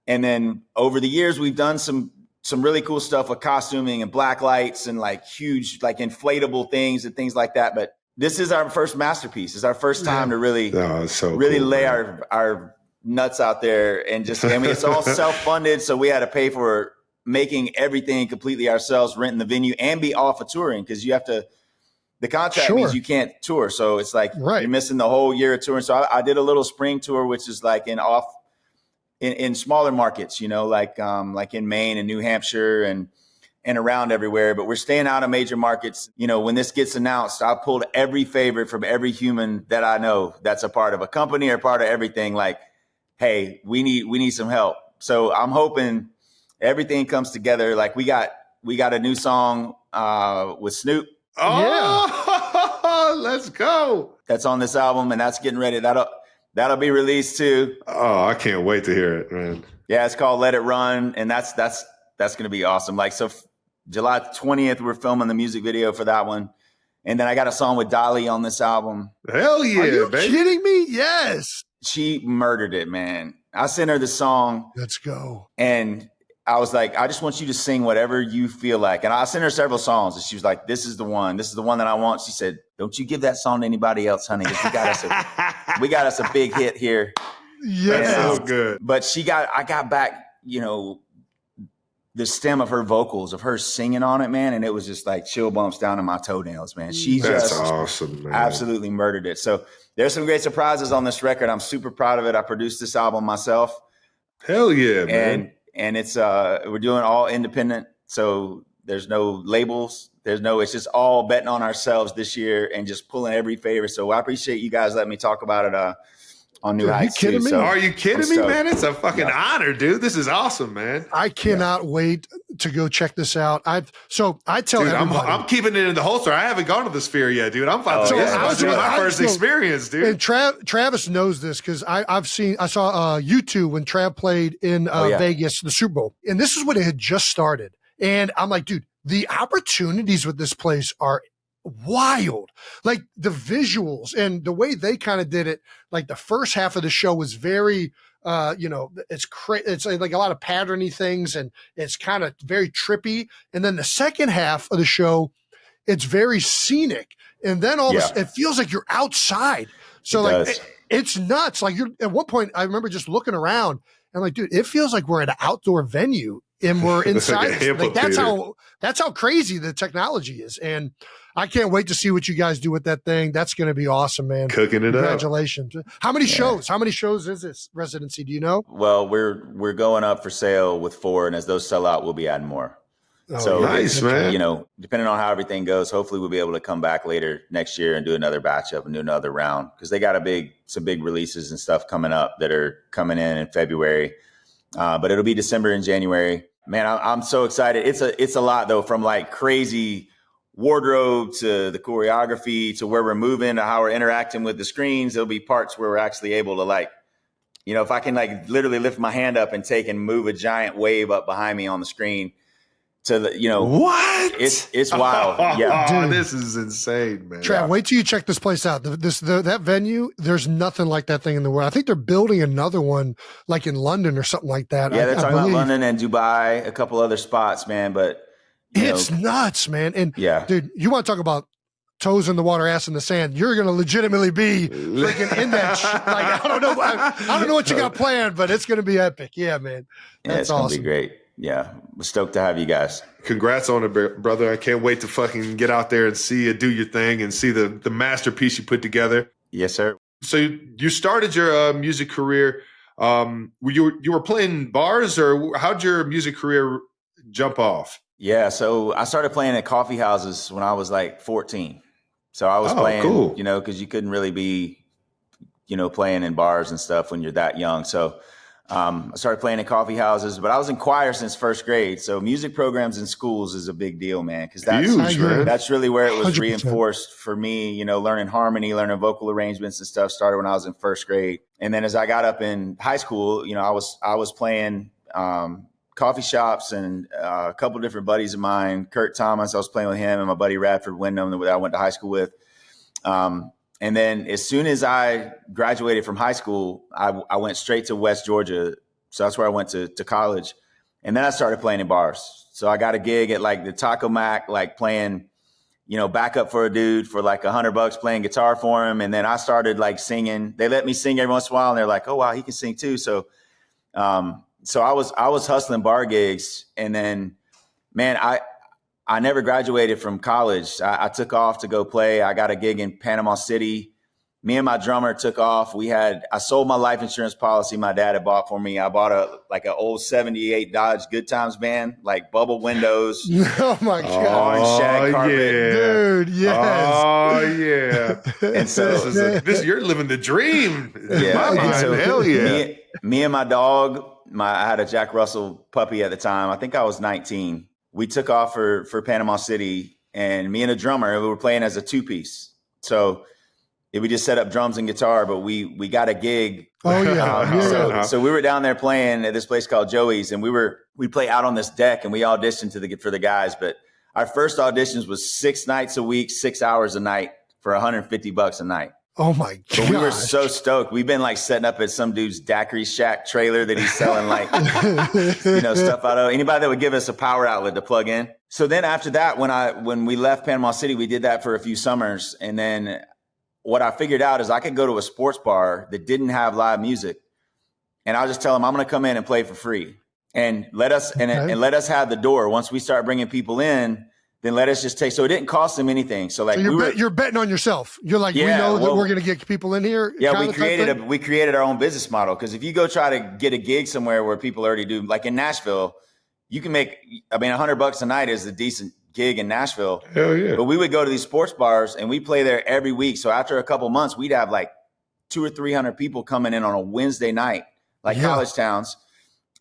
And then over the years, we've done some really cool stuff with costuming and black lights and like huge, like inflatable things and things like that. But this is our first masterpiece. It's our first time to really lay our nuts out there and just, I mean, it's all self-funded. So we had to pay for making everything completely ourselves, renting the venue and be off of touring because you have to. The contract means you can't tour. So it's like you're missing the whole year of touring. So I did a little spring tour, which is like in smaller markets, you know, like in Maine and New Hampshire and around everywhere. But we're staying out of major markets. You know, when this gets announced, I pulled every favorite from every human that I know that's a part of a company or part of everything. Like, hey, we need some help. So I'm hoping everything comes together. Like we got a new song with Snoop. Oh, yeah. Let's go. That's on this album, and that's getting ready. That'll be released too. Oh, I can't wait to hear it, man. Yeah, it's called Let It Run, and that's going to be awesome. Like, so July 20th, we're filming the music video for that one. And then I got a song with Dolly on this album. Hell yeah, Are you baby. kidding me? Yes. She murdered it, man. I sent her the song. Let's go. And I was like, I just want you to sing whatever you feel like. And I sent her several songs. And she was like, this is the one. This is the one that I want. She said, don't you give that song to anybody else, honey. We got us a big hit here. Yeah. So good. But I got back, you know, the stem of her vocals, of her singing on it, man. And it was just like chill bumps down to my toenails, man. That's awesome, man. Absolutely murdered it. So there's some great surprises on this record. I'm super proud of it. I produced this album myself. Hell yeah, man. And it's we're doing all independent, so there's no labels, it's just all betting on ourselves this year and just pulling every favor. So I appreciate you guys letting me talk about it on New Heights. Are you kidding me? So are you kidding me, man? It's a fucking honor, dude. This is awesome, man. I cannot wait to go check this out. I tell everybody. I'm keeping it in the holster. I haven't gone to the Sphere yet, dude. I'm about to my first experience, dude. And Travis knows this because I saw U2 when Trav played in Vegas, the Super Bowl. And this is when it had just started. And I'm like, dude, the opportunities with this place are wild. Like the visuals and the way they kind of did it, like the first half of the show was very it's like a lot of patterny things and it's kind of very trippy. And then the second half of the show, it's very scenic. And then it feels like you're outside. So it's nuts. Like you're at one point, I remember just looking around and like, dude, it feels like we're at an outdoor venue and we're inside. Like that's how crazy the technology is. And I can't wait to see what you guys do with that thing. That's going to be awesome, man. Cooking it Congratulations. up. How many shows? How many shows is this Residency? Do you know? Well, we're going up for sale with 4, and as those sell out, we'll be adding more. Oh, so nice, man. You know, depending on how everything goes, hopefully we'll be able to come back later next year and do another batch up and do another round because they got some big releases and stuff coming up that are coming in February. But it'll be December and January. Man, I'm so excited. It's a lot though, from like crazy wardrobe to the choreography to where we're moving to how we're interacting with the screens. There'll be parts where we're actually able to like, you know, if I can like literally lift my hand up and take and move a giant wave up behind me on the screen to the, you know, what? It's wild. Yeah. Dude, this is insane, man. Trav, wait till you check this place out. That venue, there's nothing like that thing in the world. I think they're building another one like in London or something like that. Yeah, they're talking about London and Dubai, a couple other spots, man, but it's nuts, man. And dude, you want to talk about toes in the water, ass in the sand. You're going to legitimately be freaking in that. Like, I don't know what you got planned, but it's going to be epic. Yeah, man. That's it's going to awesome. be great. Yeah. We're stoked to have you guys. Congrats on it, brother. I can't wait to fucking get out there and see you do your thing and see the masterpiece you put together. Yes, sir. So you started your music career. You were playing bars, or how'd your music career jump off? Yeah, so I started playing at coffee houses when I was like 14. So I was playing, cool. you know, because you couldn't really be, you know, playing in bars and stuff when you're that young. So I started playing in coffee houses, but I was in choir since first grade. So music programs in schools is a big deal, man, because that's really where it was 100%. reinforced for me. You know, learning harmony, learning vocal arrangements and stuff started when I was in first grade. And then as I got up in high school, you know, I was playing coffee shops, and a couple of different buddies of mine, Kurt Thomas, I was playing with him, and my buddy Radford Wyndham that I went to high school with. And then as soon as I graduated from high school, I went straight to West Georgia. So that's where I went to college. And then I started playing in bars. So I got a gig at like the Taco Mac, like playing, you know, backup for a dude for like $100 playing guitar for him. And then I started like singing. They let me sing every once in a while, and they're like, oh, wow, he can sing too. So I was hustling bar gigs. And then, man, I never graduated from college. I took off to go play. I got a gig in Panama City. Me and my drummer took off. I sold my life insurance policy my dad had bought for me. I bought an old 78 Dodge Good Times van, like bubble windows. Oh my God. Orange shag carpet. Yeah. Dude, yes. Oh yeah. And so you're living the dream. Yeah. My mind. So Hell yeah. Me and my dog, I had a Jack Russell puppy at the time. I think I was 19. We took off for Panama City, and me and a drummer, we were playing as a two-piece. So we just set up drums and guitar, but we got a gig. Oh yeah. So we were down there playing at this place called Joey's, and we play out on this deck, and we auditioned for the guys. But our first auditions was 6 nights a week, 6 hours a night for $150 a night. Oh my God. But we were so stoked. We've been like setting up at some dude's daiquiri shack trailer that he's selling like, you know, stuff out of. Anybody that would give us a power outlet to plug in. So then after that, when we left Panama City, we did that for a few summers. And then what I figured out is I could go to a sports bar that didn't have live music, and I'll just tell them I'm going to come in and play for free, and let us have the door. Once we start bringing people in, then let us just take. So it didn't cost them anything. So like you're betting on yourself. You're like, we know that we're going to get people in here. Yeah, we created our own business model, because if you go try to get a gig somewhere where people already do, like in Nashville, you can make. I mean, $100 a night is a decent gig in Nashville. Hell yeah. But we would go to these sports bars, and we play there every week. So after a couple months, we'd have like 200 or 300 people coming in on a Wednesday night, like college towns.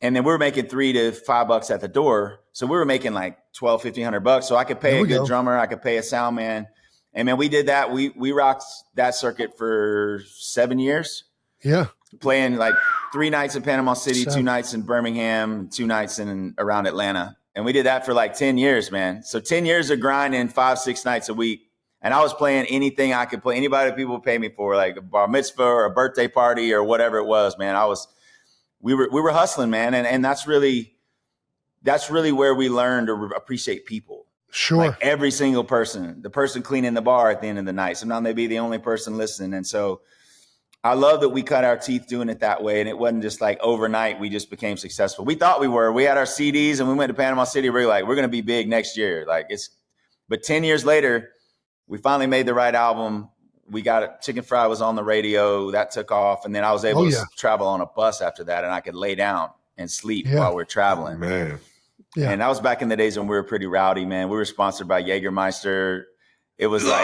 And then we were making $3 to $5 at the door. So we were making like $1,200, $1,500. So I could pay a good drummer. I could pay a sound man. And man, we did that. We rocked that circuit for 7 years. Yeah. Playing like 3 nights in Panama City, 2 nights in Birmingham, 2 nights in around Atlanta. And we did that for like 10 years, man. So 10 years of grinding 5-6 nights a week. And I was playing anything I could play, anybody that people would pay me for, like a bar mitzvah or a birthday party or whatever it was, man. We were hustling, man. And that's really where we learned to appreciate people. Sure. Like every single person, the person cleaning the bar at the end of the night. Sometimes they'd be the only person listening. And so I love that we cut our teeth doing it that way. And it wasn't just like overnight we just became successful. We thought we were. We had our CDs and we went to Panama City. We were like, we're going to be big next year. But 10 years later, we finally made the right album. We got it. Chicken Fried was on the radio. That took off. And then I was able to travel on a bus after that. And I could lay down and sleep while we're traveling. Man. Yeah. And that was back in the days when we were pretty rowdy, man. We were sponsored by Jägermeister. It was like,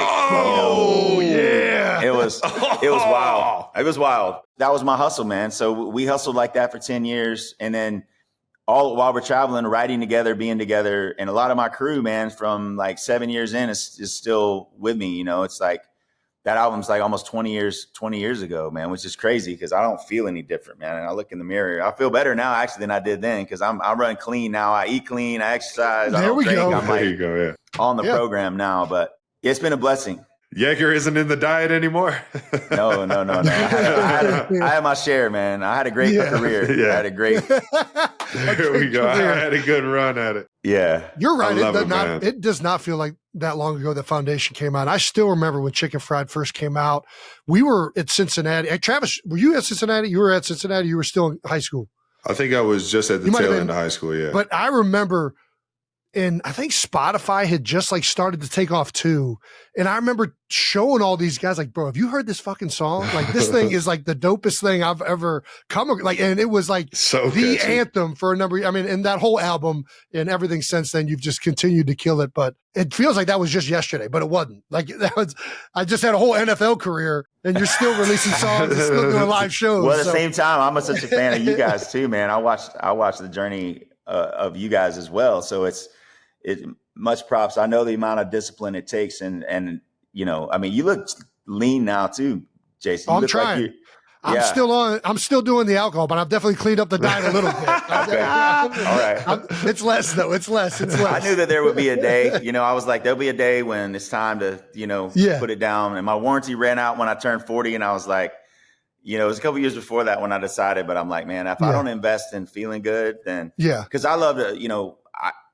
yeah. It was wild. It was wild. That was my hustle, man. So we hustled like that for 10 years. And then all while we're traveling, writing together, being together. And a lot of my crew, man, from like 7 years in is still with me. You know, it's like that album's like almost 20 years ago, man, which is crazy because I don't feel any different, man. And I look in the mirror. I feel better now actually than I did then because I'm running clean now. I eat clean. I exercise. I don't drink. I'm like on the program now, but it's been a blessing. Jaeger isn't in the diet anymore. No. I had my share, man. I had a great career. Yeah. I had a great. There we go. I had a good run at it. Yeah. You're right. It does not feel like that long ago that Foundation came out. I still remember when Chicken Fried first came out. We were at Cincinnati. Hey, Travis, were you at Cincinnati? You were at Cincinnati. You were still in high school. I think I was just at the tail end of high school. Yeah. But I remember and I think Spotify had just like started to take off too. And I remember showing all these guys like, bro, have you heard this fucking song? Like this thing is like the dopest thing I've ever like, and it was like So the catchy. anthem for a number. I mean, and that whole album and everything since then, you've just continued to kill it. But it feels like that was just yesterday, but it wasn't. Like that was, I just had a whole NFL career and you're still releasing songs and still doing live shows. Well, at the same time, I'm such a fan of you guys too, man. I watched the journey of you guys as well. So it's much props. I know the amount of discipline it takes, and you know, I mean, you look lean now too, Jason. I'm trying. I'm still doing the alcohol, but I've definitely cleaned up the diet a little bit. Okay. All right. It's less though. It's less. I knew that there would be a day, you know, I was like, there'll be a day when it's time to, you know, put it down. And my warranty ran out when I turned 40, and I was like, you know, it was a couple years before that when I decided, but I'm like, man, if I don't invest in feeling good, then because I love to, you know,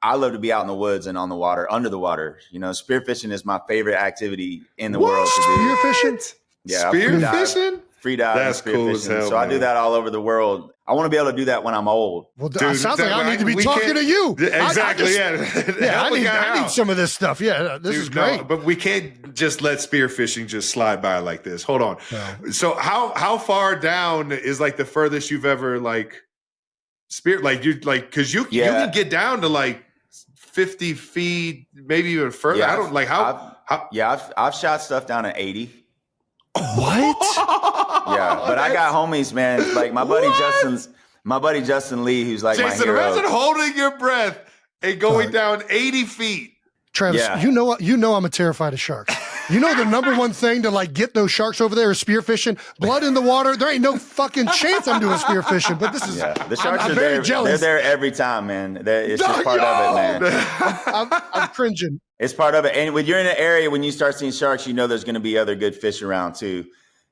I love to be out in the woods and on the water, under the water. You know, spearfishing is my favorite activity in the world to do. Spearfishing? Yeah. Spearfishing? Free dive. That's cool as hell. So I do that all over the world. I want to be able to do that when I'm old. Well, dude, it sounds like I need to be talking to you. Exactly. I need some of this stuff. Yeah, this is great. No, but we can't just let spearfishing just slide by like this. Hold on. No. So how far down is like the furthest you've ever like spear? Like you like because you can get down to like 50 feet, maybe even further. Yeah, I don't like how. I've shot stuff down at 80. What? Yeah, but I got homies, man. Like my buddy Justin Lee, who's like Jason, my hero. imagine holding your breath and going down 80 feet. Travis, you know I'm a terrified of sharks. You know the number one thing to like get those sharks over there is spearfishing. Blood in the water. There ain't no fucking chance I'm doing spearfishing. But this is the sharks I'm are very there. jealous. They're there every time, man. It's just part of it, man. I'm cringing. It's part of it. And when you're in an area, when you start seeing sharks, you know there's going to be other good fish around too.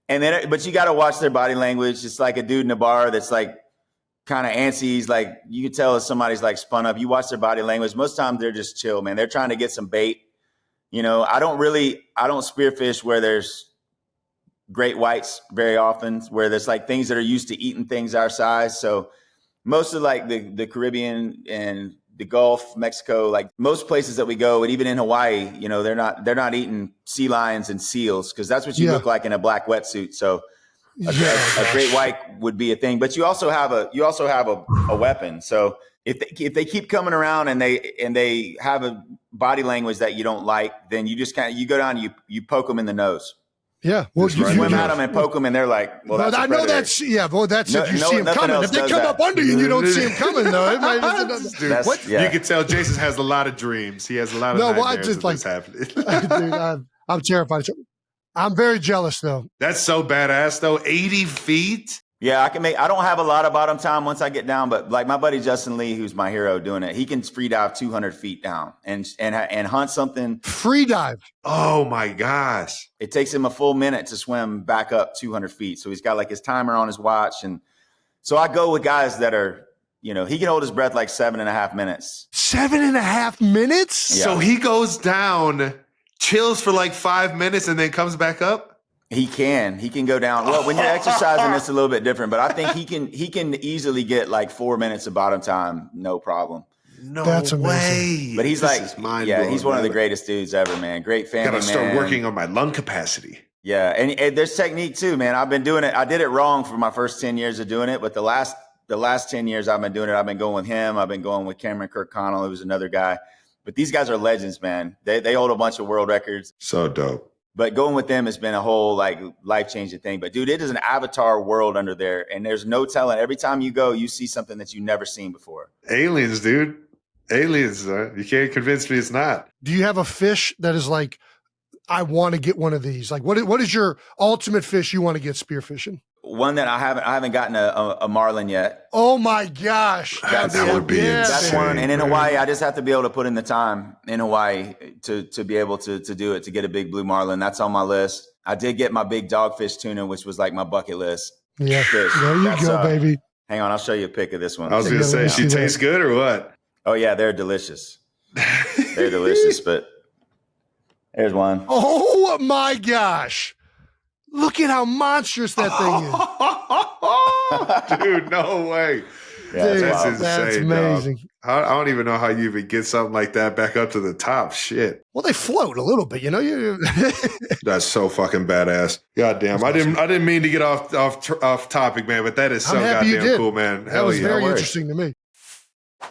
And then, but you got to watch their body language. It's like a dude in a bar that's like kind of antsy. He's like, you can tell if somebody's like spun up. You watch their body language. Most times they're just chill, man. They're trying to get some bait. You know, I don't spearfish where there's great whites very often, where there's like things that are used to eating things our size. So most of like the Caribbean and the Gulf, Mexico, like most places that we go, and even in Hawaii, you know, they're not eating sea lions and seals because that's what you look like in a black wetsuit. So a great white would be a thing, but you also have a weapon. So if they keep coming around and they have a body language that you don't like, then you just you go down, you poke them in the nose. Yeah, well, you swim at them and poke them, and they're like, "Well, that's I know that's if you see them coming. If they come up under you, you don't see them coming though. You can tell Jason has a lot of dreams. He has a lot of nightmares of this happening. Dude, I'm terrified. I'm very jealous though. That's so badass though. 80 feet. Yeah, I don't have a lot of bottom time once I get down, but like my buddy Justin Lee, who's my hero doing it, he can free dive 200 feet down and hunt something. Free dive. Oh my gosh. It takes him a full minute to swim back up 200 feet. So he's got like his timer on his watch. And so I go with guys that are, you know, he can hold his breath like 7.5 minutes. 7.5 minutes? Yeah. So he goes down, chills for like 5 minutes and then comes back up? He can go down. Well, when you're exercising, it's a little bit different, but I think he can easily get like 4 minutes of bottom time. No problem. No, that's amazing. But he's he's one of the greatest dudes ever, man. Great family, man. Gotta start working on my lung capacity. Yeah. And there's technique too, man. I've been doing it. I did it wrong for my first 10 years of doing it, but the last 10 years I've been doing it. I've been going with him. I've been going with Cameron Kirkconnell, who's another guy, but these guys are legends, man. They hold a bunch of world records. So dope. But going with them has been a whole like life-changing thing. But dude, it is an avatar world under there. And there's no telling. Every time you go, you see something that you've never seen before. Aliens, dude. Aliens. You can't convince me it's not. Do you have a fish that is like, I want to get one of these? Like what is your ultimate fish you want to get spearfishing? One that I haven't gotten a marlin yet. Oh my gosh. That would be insane. That's one. And in Hawaii, I just have to be able to put in the time in Hawaii to be able to do it, to get a big blue marlin. That's on my list. I did get my big dogfish tuna, which was like my bucket list. Yeah. Fish. There you go, baby. Hang on, I'll show you a pic of this one. I was going to say, she tastes good or what? Oh yeah, they're delicious. They're delicious, but there's one. Oh my gosh. Look at how monstrous that thing is. Dude, no way. Yeah, dude, that's insane, amazing. Dog. I don't even know how you even get something like that back up to the top. Shit. Well, they float a little bit, you know. That's so fucking badass. God damn. I didn't mean to get off topic, man, but that is so goddamn cool, man. That was very interesting to me.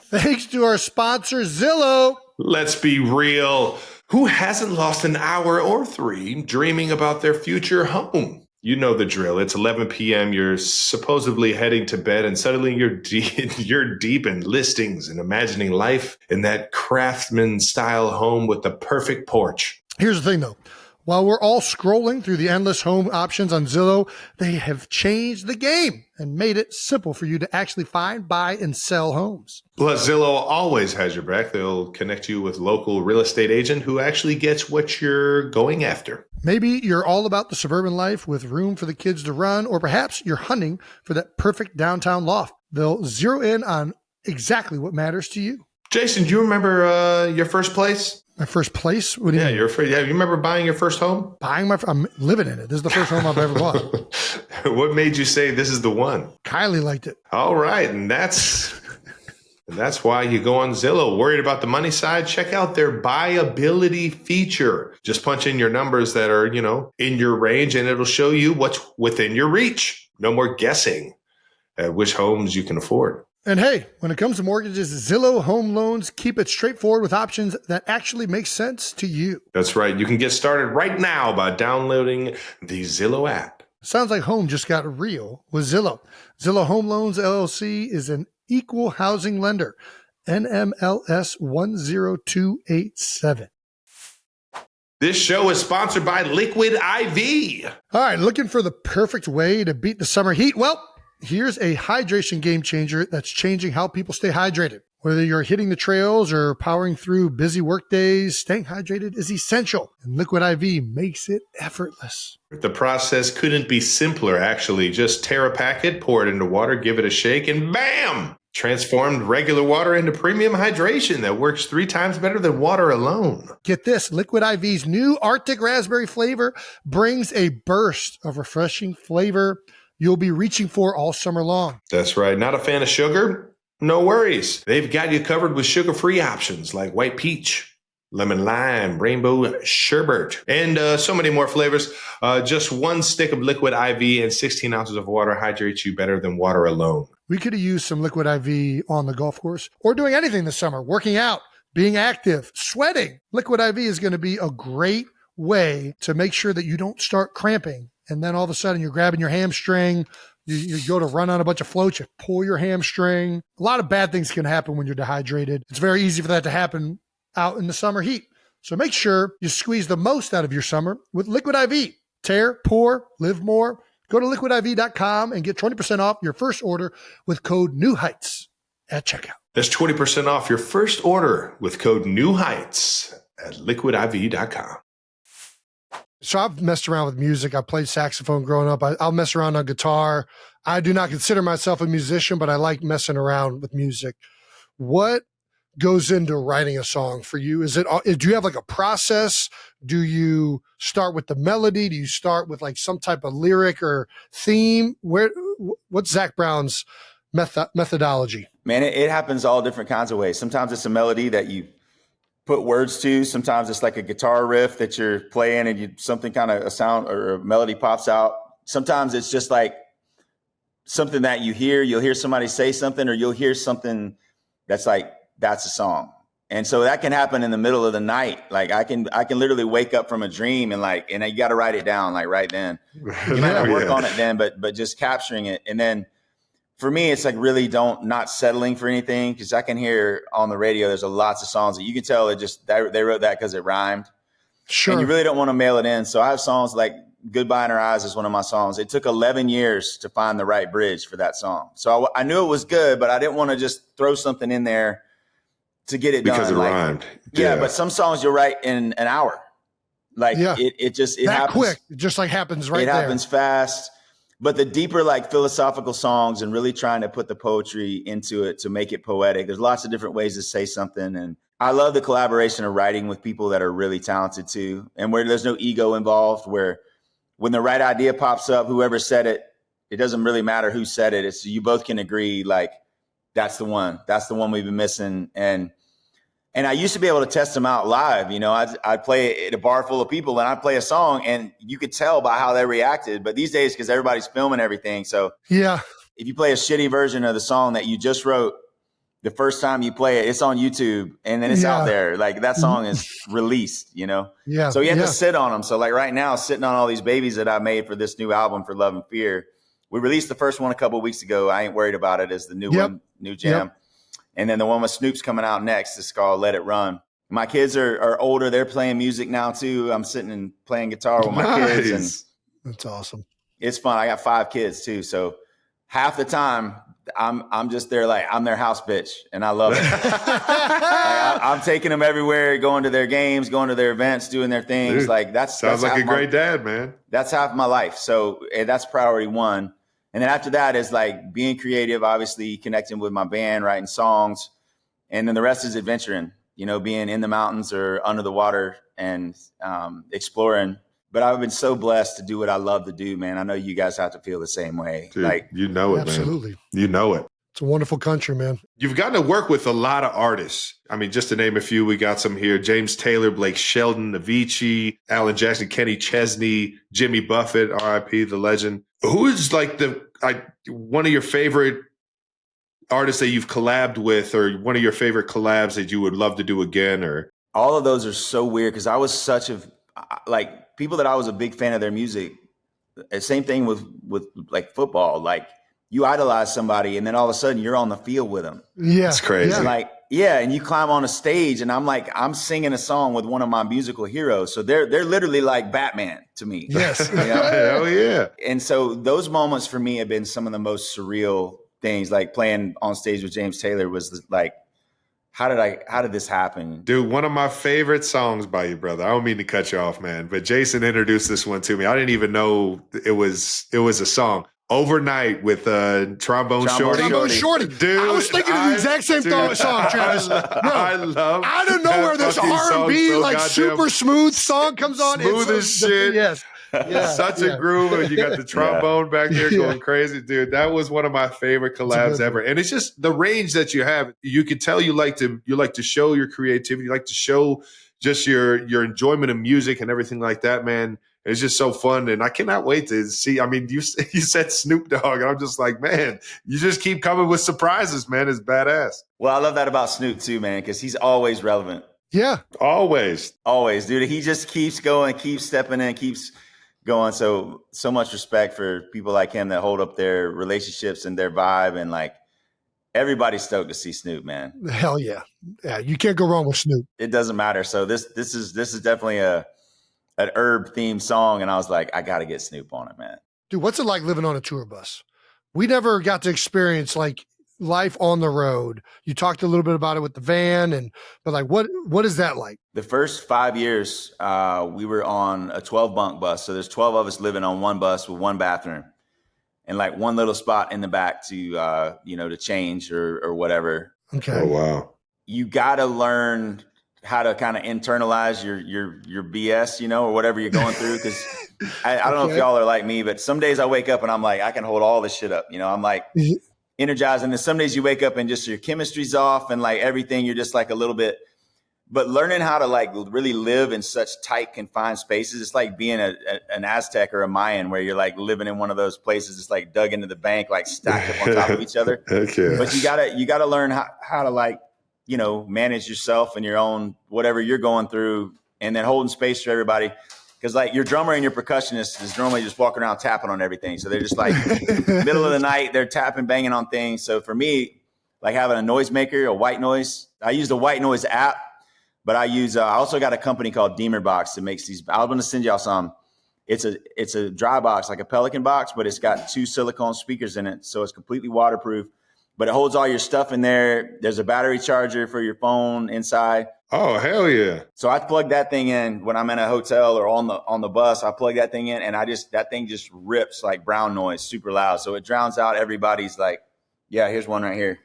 Thanks to our sponsor, Zillow. Let's be real. Who hasn't lost an hour or 3 dreaming about their future home? You know the drill. It's 11 p.m. You're supposedly heading to bed, and suddenly you're deep in listings and imagining life in that craftsman-style home with the perfect porch. Here's the thing, though. While we're all scrolling through the endless home options on Zillow, they have changed the game and made it simple for you to actually find, buy, and sell homes. Plus, Zillow always has your back. They'll connect you with local real estate agent who actually gets what you're going after. Maybe you're all about the suburban life with room for the kids to run, or perhaps you're hunting for that perfect downtown loft. They'll zero in on exactly what matters to you. Jason, do you remember your first place? My first place? What do you mean? You remember buying your first home? I'm living in it. This is the first home I've ever bought. What made you say this is the one? Kylie liked it. All right. And that's why you go on Zillow. Worried about the money side? Check out their buyability feature. Just punch in your numbers that are, in your range, and it'll show you what's within your reach. No more guessing at which homes you can afford. And hey, when it comes to mortgages, Zillow Home Loans keep it straightforward with options that actually make sense to you. That's right. You can get started right now by downloading the Zillow app. Sounds like home just got real with Zillow. Zillow Home Loans LLC is an equal housing lender, NMLS 10287. This show is sponsored by Liquid IV. All right, looking for the perfect way to beat the summer heat? Well, here's a hydration game changer that's changing how people stay hydrated. Whether you're hitting the trails or powering through busy work days, staying hydrated is essential, and Liquid IV makes it effortless. The process couldn't be simpler, actually. Just tear a packet, pour it into water, give it a shake, and bam! Transformed regular water into premium hydration that works 3 times better than water alone. Get this, Liquid IV's new Arctic Raspberry flavor brings a burst of refreshing flavor you'll be reaching for all summer long. That's right. Not a fan of sugar? No worries. They've got you covered with sugar-free options like white peach, lemon lime, rainbow sherbet, and so many more flavors. Just 1 stick of Liquid IV and 16 ounces of water hydrates you better than water alone. We could have used some Liquid IV on the golf course or doing anything this summer, working out, being active, sweating. Liquid IV is going to be a great way to make sure that you don't start cramping. And then all of a sudden you're grabbing your hamstring, you go to run on a bunch of floats, you pull your hamstring. A lot of bad things can happen when you're dehydrated. It's very easy for that to happen out in the summer heat. So make sure you squeeze the most out of your summer with Liquid IV. Tear, pour, live more. Go to liquidiv.com and get 20% off your first order with code NEWHEIGHTS at checkout. That's 20% off your first order with code NEWHEIGHTS at liquidiv.com. So I've messed around with music. I played saxophone growing up. I'll mess around on guitar. I do not consider myself a musician, but I like messing around with music. What goes into writing a song for you? Do you have like a process? Do you start with the melody? Do you start with like some type of lyric or theme? What's Zac Brown's methodology? Man, it happens all different kinds of ways. Sometimes it's a melody that you put words to. Sometimes it's like a guitar riff that you're playing and something kind of a sound or a melody pops out. Sometimes it's just like something that you'll hear somebody say something, or you'll hear something that's like, that's a song. And so that can happen in the middle of the night. Like I can literally wake up from a dream and you got to write it down like right then. You might not work on it then, but just capturing it. And then for me, it's like really not settling for anything, because I can hear on the radio there's lots of songs that you can tell they wrote that because it rhymed. Sure. And you really don't want to mail it in. So I have songs like Goodbye in Our Eyes is one of my songs. It took 11 years to find the right bridge for that song. So I knew it was good, but I didn't want to just throw something in there to get it done. Because it rhymed. Yeah, but some songs you'll write in an hour. Like it that happens quick. It just like happens right there. It happens fast. But the deeper like philosophical songs and really trying to put the poetry into it to make it poetic, there's lots of different ways to say something. And I love the collaboration of writing with people that are really talented too, and where there's no ego involved, where when the right idea pops up, whoever said it, it doesn't really matter who said it. It's you both can agree, like, That's the one. That's the one we've been missing. And I used to be able to test them out live. You know, I'd play at a bar full of people and I'd play a song and you could tell by how they reacted. But these days, because everybody's filming everything. So yeah, if you play a shitty version of the song that you just wrote, the first time you play it, it's on YouTube and then it's out there. Like that song is released, you know? Yeah. So you have to sit on them. So like right now, sitting on all these babies that I made for this new album for Love and Fear. We released the first one a couple of weeks ago. I ain't worried about it as the new one, new jam. Yep. And then the one with Snoop's coming out next is called Let It Run. My kids are older. They're playing music now too. I'm sitting and playing guitar with my kids. And that's awesome. It's fun. I got 5 kids too. So half the time I'm just there, like I'm their house bitch and I love it. I'm taking them everywhere, going to their games, going to their events, doing their things. Dude, like that's like a great dad, man. That's half my life. So that's priority one. And then after that is like being creative, obviously connecting with my band, writing songs. And then the rest is adventuring, you know, being in the mountains or under the water and exploring. But I've been so blessed to do what I love to do, man. I know you guys have to feel the same way. Dude, like you know it, absolutely. Man. You know it. It's a wonderful country, man. You've gotten to work with a lot of artists. I mean, just to name a few, we got some here. James Taylor, Blake Shelton, Avicii, Alan Jackson, Kenny Chesney, Jimmy Buffett, R.I.P., the legend. Who is like one of your favorite artists that you've collabed with, or one of your favorite collabs that you would love to do again? Or all of those are so weird because I was such a like people that I was a big fan of their music. Same thing with like football. Like you idolize somebody and then all of a sudden you're on the field with them. Yeah. It's crazy. And like, yeah. And you climb on a stage and I'm singing a song with one of my musical heroes. So they're literally like Batman to me. Yes. You know? Hell yeah. And so those moments for me have been some of the most surreal things. Like playing on stage with James Taylor was like, how did this happen? Dude, one of my favorite songs by you, brother. I don't mean to cut you off, man, but Jason introduced this one to me. I didn't even know it was a song. Overnight with Trombone Shorty. Trombone Shorty. Dude, I was thinking of the exact same song, Travis. I love out of nowhere this R&B so like super smooth song comes on. Smooth as shit. Yes. Yeah, such a groove, and you got the trombone back there going crazy, dude. That was one of my favorite collabs ever. And it's just the range that you have. You can tell you like to show your creativity, you like to show just your enjoyment of music and everything like that, man. It's just so fun, and I cannot wait to see. I mean, you said Snoop Dogg, and I'm just like, man, you just keep coming with surprises, man. It's badass. Well, I love that about Snoop too, man, because he's always relevant. Yeah, always, dude. He just keeps going, keeps stepping in, keeps going. So much respect for people like him that hold up their relationships and their vibe, and like everybody's stoked to see Snoop, man. Hell yeah, yeah. You can't go wrong with Snoop. It doesn't matter. So this is definitely an herb themed song, and I was like, I got to get Snoop on it, man. Dude, what's it like living on a tour bus? We never got to experience like life on the road. You talked a little bit about it with the van, but like, what is that like? The first 5 years, we were on a 12 bunk bus. So there's 12 of us living on one bus with one bathroom and like one little spot in the back to, to change or whatever. Okay. Oh, wow. You got to learn how to kind of internalize your BS, or whatever you're going through. Cause I don't know if y'all are like me, but some days I wake up and I'm like, I can hold all this shit up. I'm like energized. And then some days you wake up and just your chemistry's off and like everything, you're just like a little bit, but learning how to like really live in such tight confined spaces. It's like being an Aztec or a Mayan where you're like living in one of those places. It's like dug into the bank, like stacked up on top of each other. Okay. But you gotta learn how to like, manage yourself and your own, whatever you're going through, and then holding space for everybody. Cause like your drummer and your percussionist is normally just walking around tapping on everything. So they're just like middle of the night, they're tapping, banging on things. So for me, like having a noisemaker, a white noise, I use the white noise app, but I also got a company called Deemer Box that makes these. I'm going to send y'all some. It's a dry box, like a Pelican box, but it's got 2 silicone speakers in it. So it's completely waterproof. But it holds all your stuff in there. There's a battery charger for your phone inside. Oh, hell yeah. So I plug that thing in when I'm in a hotel or on the bus. I plug that thing in and that thing just rips like brown noise, super loud. So it drowns out everybody's like, yeah, here's one right here.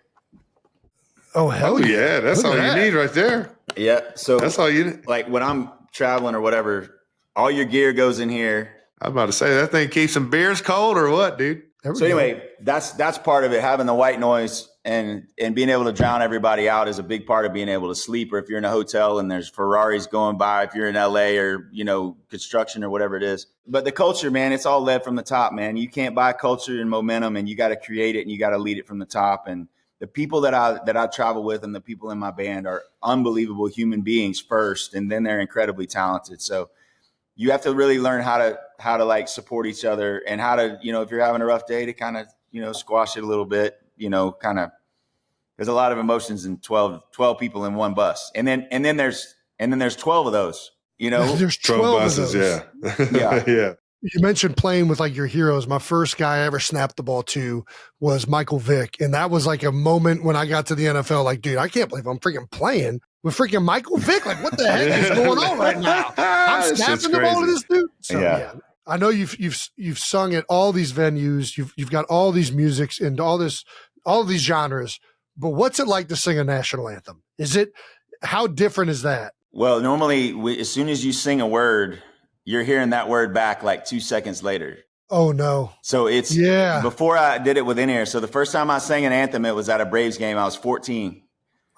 Oh, hell yeah. That's all you need right there. Yeah. So that's all you need. Like when I'm traveling or whatever, all your gear goes in here. I'm about to say that thing keeps some beers cold or what, dude? So anyway, that's part of it, having the white noise. and being able to drown everybody out is a big part of being able to sleep. Or if you're in a hotel and there's Ferraris going by, if you're in LA or, construction or whatever it is. But the culture, man, it's all led from the top, man. You can't buy culture and momentum, and you got to create it and you got to lead it from the top. And the people that I travel with and the people in my band are unbelievable human beings first, and then they're incredibly talented. So you have to really learn how to like support each other, and how to, if you're having a rough day, to kind of, squash it a little bit, kind of, there's a lot of emotions in 12 people in one bus. And then there's 12 of those, There's 12 buses. of those. Yeah. Yeah. You mentioned playing with like your heroes. My first guy I ever snapped the ball to was Michael Vick. And that was like a moment when I got to the NFL, like, dude, I can't believe I'm freaking playing with freaking Michael Vick. Like, what the heck is going on right now? I'm snapping the ball to this dude. So yeah. I know you've sung at all these venues. You've got all these musics and all of these genres. But what's it like to sing a national anthem? How different is that? Well, normally as soon as you sing a word, you're hearing that word back like 2 seconds later. Oh no. So it's before I did it with in-ear. So the first time I sang an anthem, it was at a Braves game. I was 14.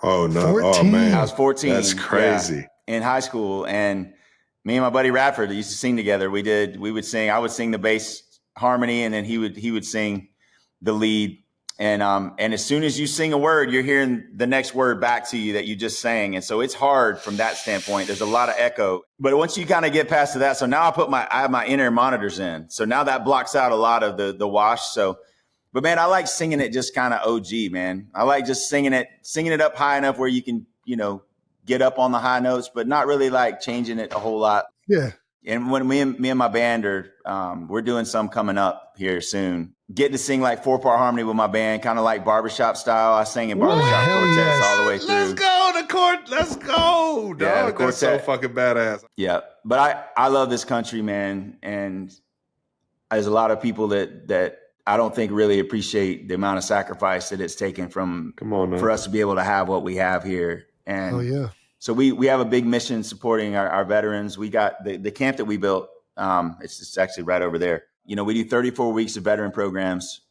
Oh no. 14? Oh man. I was 14. That's crazy. In high school. And me and my buddy Radford used to sing together. We would sing, I would sing the bass harmony, and then he would sing the lead. And as soon as you sing a word, you're hearing the next word back to you that you just sang. And so it's hard from that standpoint. There's a lot of echo. But once you kind of get past that, so now I have my in-ear monitors in. So now that blocks out a lot of the wash. So, but man, I like singing it just kind of OG, man. I like just singing it up high enough where you can, get up on the high notes, but not really like changing it a whole lot. Yeah. And when me and my band are, we're doing some coming up here soon. Getting to sing like 4-part harmony with my band, kind of like barbershop style. I sang in barbershop quartets all the way through. Let's go, let's go, dog. Yeah, that's so fucking badass. Yeah, but I love this country, man, and there's a lot of people that I don't think really appreciate the amount of sacrifice that it's taken for us to be able to have what we have here. And so we have a big mission supporting our veterans. We got the camp that we built. It's actually right over there. We do 34 weeks of veteran programs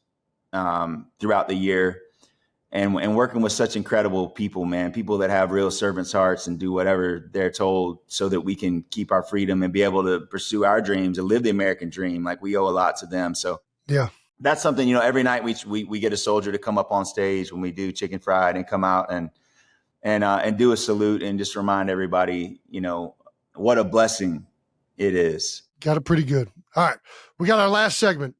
throughout the year, and working with such incredible people, man, people that have real servants' hearts and do whatever they're told so that we can keep our freedom and be able to pursue our dreams and live the American dream. Like, we owe a lot to them. So that's something, every night we get a soldier to come up on stage when we do Chicken Fried and come out and do a salute and just remind everybody, what a blessing it is. Got it pretty good. All right. We got our last segment.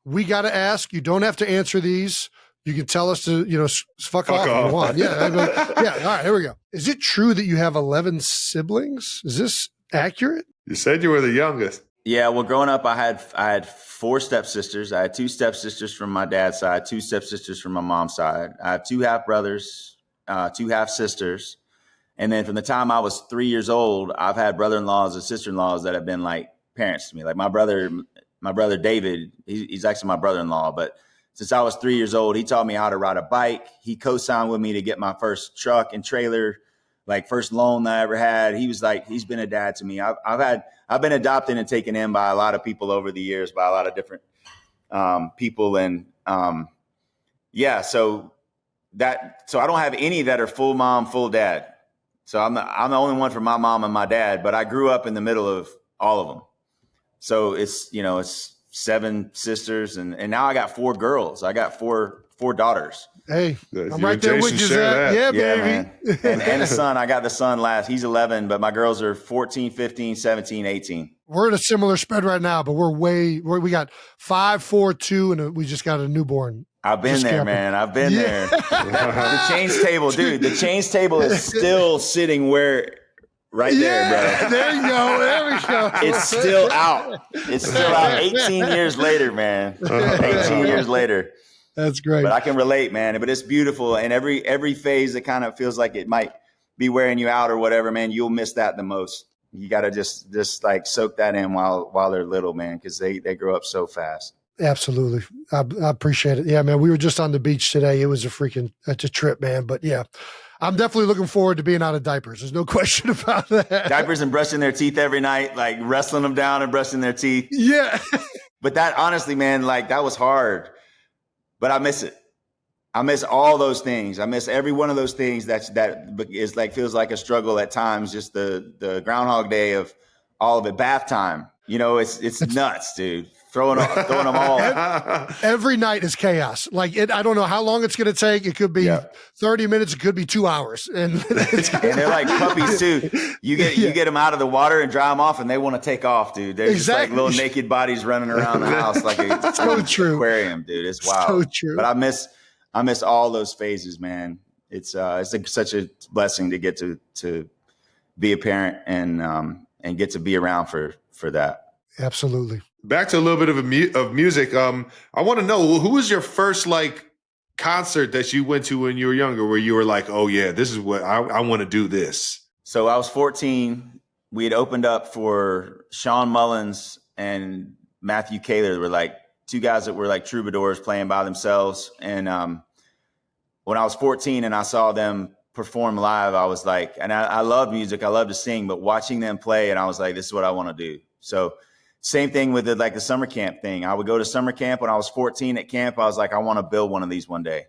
We got to ask. You don't have to answer these. You can tell us to, fuck off if you want. Yeah. All right. Here we go. Is it true that you have 11 siblings? Is this accurate? You said you were the youngest. Yeah. Well, growing up, I had 4 stepsisters. I had 2 stepsisters from my dad's side, 2 stepsisters from my mom's side. I have 2 half brothers, 2 half sisters. And then from the time I was 3 years old, I've had brother-in-laws and sister-in-laws that have been like parents to me. Like my brother David, he's actually my brother-in-law, but since I was 3 years old, he taught me how to ride a bike. He co-signed with me to get my first truck and trailer, like first loan that I ever had. He's been a dad to me. I've been adopted and taken in by a lot of people over the years, by a lot of different people. And so I don't have any that are full mom, full dad. So I'm the only one for my mom and my dad, but I grew up in the middle of all of them. So it's 7 sisters, and now I got 4 girls. I got four daughters. Hey, I'm right there with you, Zach. Yeah, baby. Man. And a son. I got the son last. He's 11, but my girls are 14, 15, 17, 18. We're in a similar spread right now, but we got 5, 4, 2, and we just got a newborn. I've been there, man. I've been there. The change table, dude. The change table is still sitting there, bro. There you go. There we go. It's still out. It's still out 18 years later, man. 18 years later. That's great. But I can relate, man. But it's beautiful. And every phase that kind of feels like it might be wearing you out or whatever, man, you'll miss that the most. You got to just like soak that in while they're little, man, because they grow up so fast. Absolutely. I appreciate it. Yeah, man. We were just on the beach today. It was it's a trip, man. But yeah, I'm definitely looking forward to being out of diapers. There's no question about that. Diapers and brushing their teeth every night, like wrestling them down and brushing their teeth. Yeah. But that, honestly, man, like that was hard, but I miss it. I miss all those things. I miss every one of those things that is like feels like a struggle at times. Just the Groundhog Day of all of it. Bath time, it's nuts, dude. Throwing them all. Every night is chaos. Like I don't know how long it's going to take. It could be 30 minutes. It could be 2 hours. And they're like puppies too. You get them out of the water and dry them off, and they want to take off, dude. They're just like little naked bodies running around the house like a so true aquarium, dude. It's wild. So true. But I miss all those phases, man. It's such a blessing to get to be a parent and get to be around for that. Absolutely. Back to a little bit of music. I want to know, who was your first concert that you went to when you were younger, where you were like, oh yeah, this is what I want to do this. So I was 14. We had opened up for Sean Mullins and Matthew Kaler. They were like two guys that were like troubadours playing by themselves. And when I was 14 and I saw them perform live, I was like, and I love music. I love to sing, but watching them play, and I was like, this is what I want to do. So same thing with the summer camp thing. I would go to summer camp when I was 14 at camp. I was like, I want to build one of these one day.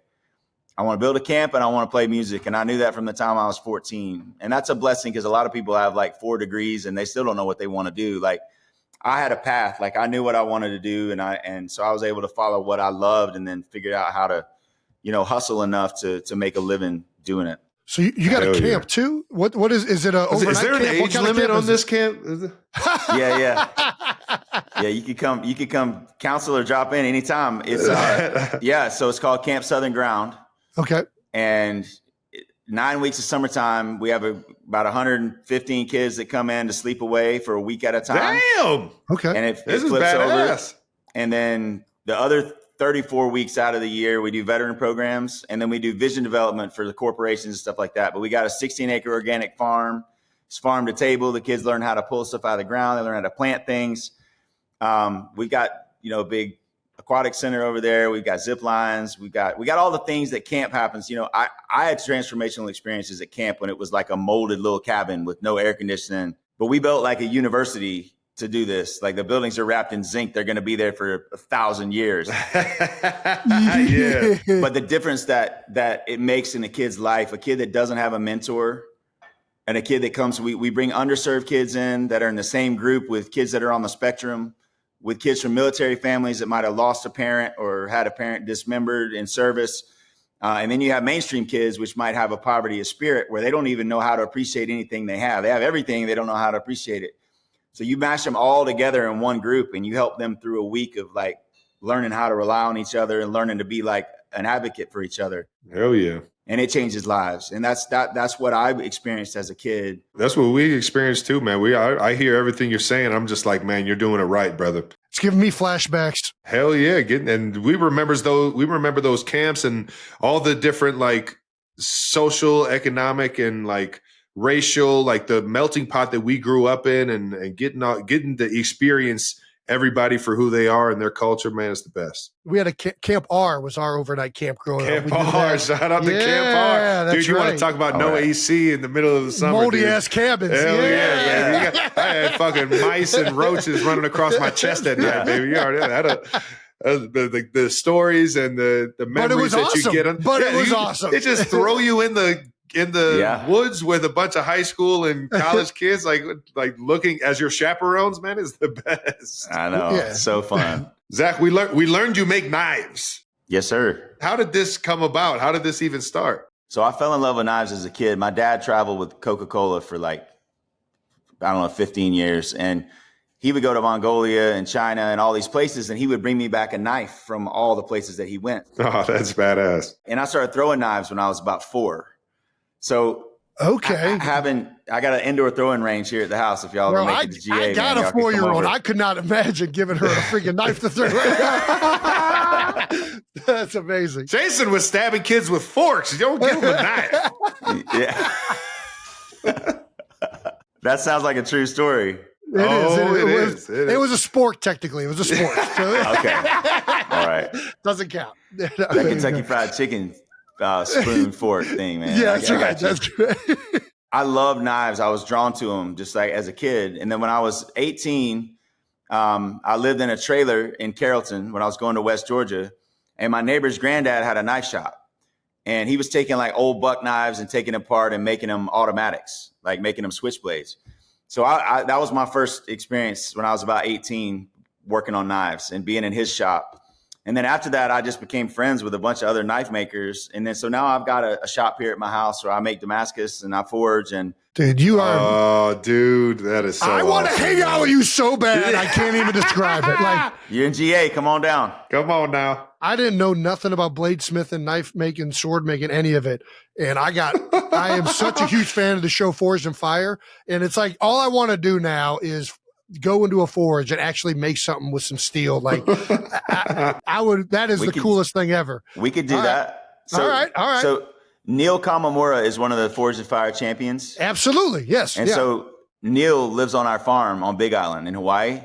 I want to build a camp and I want to play music. And I knew that from the time I was 14. And that's a blessing because a lot of people have like 4 degrees and they still don't know what they want to do. Like I had a path, like I knew what I wanted to do. And so I was able to follow what I loved and then figure out how to, hustle enough to make a living doing it. So you got a camp too? What is it? Is there an age limit on this camp? Yeah. Yeah, you could come counsel or drop in anytime. It's so it's called Camp Southern Ground. Okay. And 9 weeks of summertime, we have about 115 kids that come in to sleep away for a week at a time. Damn. Okay. And it This is flips badass. over. And then the other 34 weeks out of the year, we do veteran programs, and then we do vision development for the corporations and stuff like that. But we got a 16-acre organic farm. It's farm to table. The kids learn how to pull stuff out of the ground. They learn how to plant things. We've got, a big aquatic center over there. We've got zip lines. We got all the things that camp happens. I had transformational experiences at camp when it was like a molded little cabin with no air conditioning, but we built like a university to do this. Like the buildings are wrapped in zinc. They're going to be there for 1,000 years. Yeah. But the difference that it makes in a kid's life, a kid that doesn't have a mentor and a kid that comes, we bring underserved kids in that are in the same group with kids that are on the spectrum, with kids from military families that might have lost a parent or had a parent dismembered in service. And then you have mainstream kids, which might have a poverty of spirit where they don't even know how to appreciate anything they have. They have everything. They don't know how to appreciate it. So you mash them all together in one group and you help them through a week of like learning how to rely on each other and learning to be like an advocate for each other. Hell yeah. And it changes lives. And that's what I experienced as a kid. That's what we experienced too, man. I hear everything you're saying. I'm just like, man, you're doing it right, brother. It's giving me flashbacks. Hell yeah. And we remember those camps and all the different like social, economic, and like racial, like the melting pot that we grew up in and getting to experience everybody for who they are and their culture, man, is the best. We had a Camp R was our overnight camp growing up. Camp R, shout out to Camp R. Dude, you want to talk about AC in the middle of the summer. Moldy ass cabins. Hell yeah. I had fucking mice and roaches running across my chest that night, baby. You already had the stories and the memories that you get. It was awesome. They just throw you in the woods with a bunch of high school and college kids, like looking as your chaperones, man, is the best. I know. Yeah. It's so fun. Zach, we learned you make knives. Yes, sir. How did this come about? How did this even start? So I fell in love with knives as a kid. My dad traveled with Coca-Cola for 15 years. And he would go to Mongolia and China and all these places, and he would bring me back a knife from all the places that he went. Oh, that's badass. And I started throwing knives when I was about 4. So okay, I got an indoor throwing range here at the house. If y'all make it to GA, I got a 4-year-old. I could not imagine giving her a freaking knife to throw. That's amazing. Jason was stabbing kids with forks. You don't give him a knife. Yeah, that sounds like a true story. It was a sport. Technically, it was a sport. Okay, all right, doesn't count. That Kentucky Fried Chicken spoon fork thing, man. Yeah, that's right. That's great. I love knives. I was drawn to them just like as a kid. And then when I was 18, I lived in a trailer in Carrollton when I was going to West Georgia, and my neighbor's granddad had a knife shop. And he was taking like old buck knives and taking them apart and making them automatics, like making them switchblades. So that was my first experience when I was about 18, working on knives and being in his shop. And then after that, I just became friends with a bunch of other knife makers. And then so now I've got a shop here at my house where I make Damascus and I forge. And dude, you are. Oh, dude, that is so I want to awesome, hang out with you so bad. I can't even describe it. Like, you're in GA. Come on down. Come on now. I didn't know nothing about bladesmithing, knife making, sword making, any of it. And I am such a huge fan of the show Forged in Fire. And it's like, all I want to do now is go into a forge and actually make something with some steel. Like I would, that is coolest thing ever. We could do that. So, all right. So Neil Kamamura is one of the Forged in Fire champions. Absolutely. Yes. And so Neil lives on our farm on Big Island in Hawaii,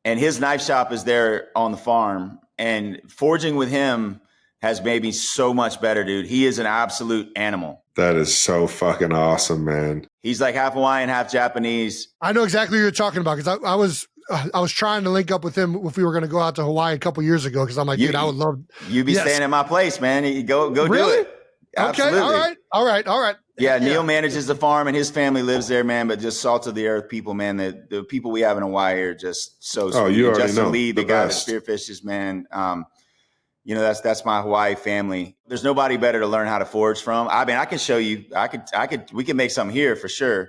and his knife shop is there on the farm, and forging with him has made me so much better, dude. He is an absolute animal. That is so fucking awesome, man. He's like half Hawaiian, half Japanese. I know exactly what you're talking about because I was trying to link up with him if we were going to go out to Hawaii a couple years ago because I'm like, dude, I would love. You be staying at my place, man. You go really? Do it. Absolutely. Okay. All right. Yeah, Neil manages the farm and his family lives there, man. But just salt of the earth people, man. The people we have in Hawaii are just so sweet. Oh, you already Justin know. Lee, the guy that spearfishes, man. You know, that's my Hawaii family. There's nobody better to learn how to forge from. I mean, I can show you. We can make something here for sure.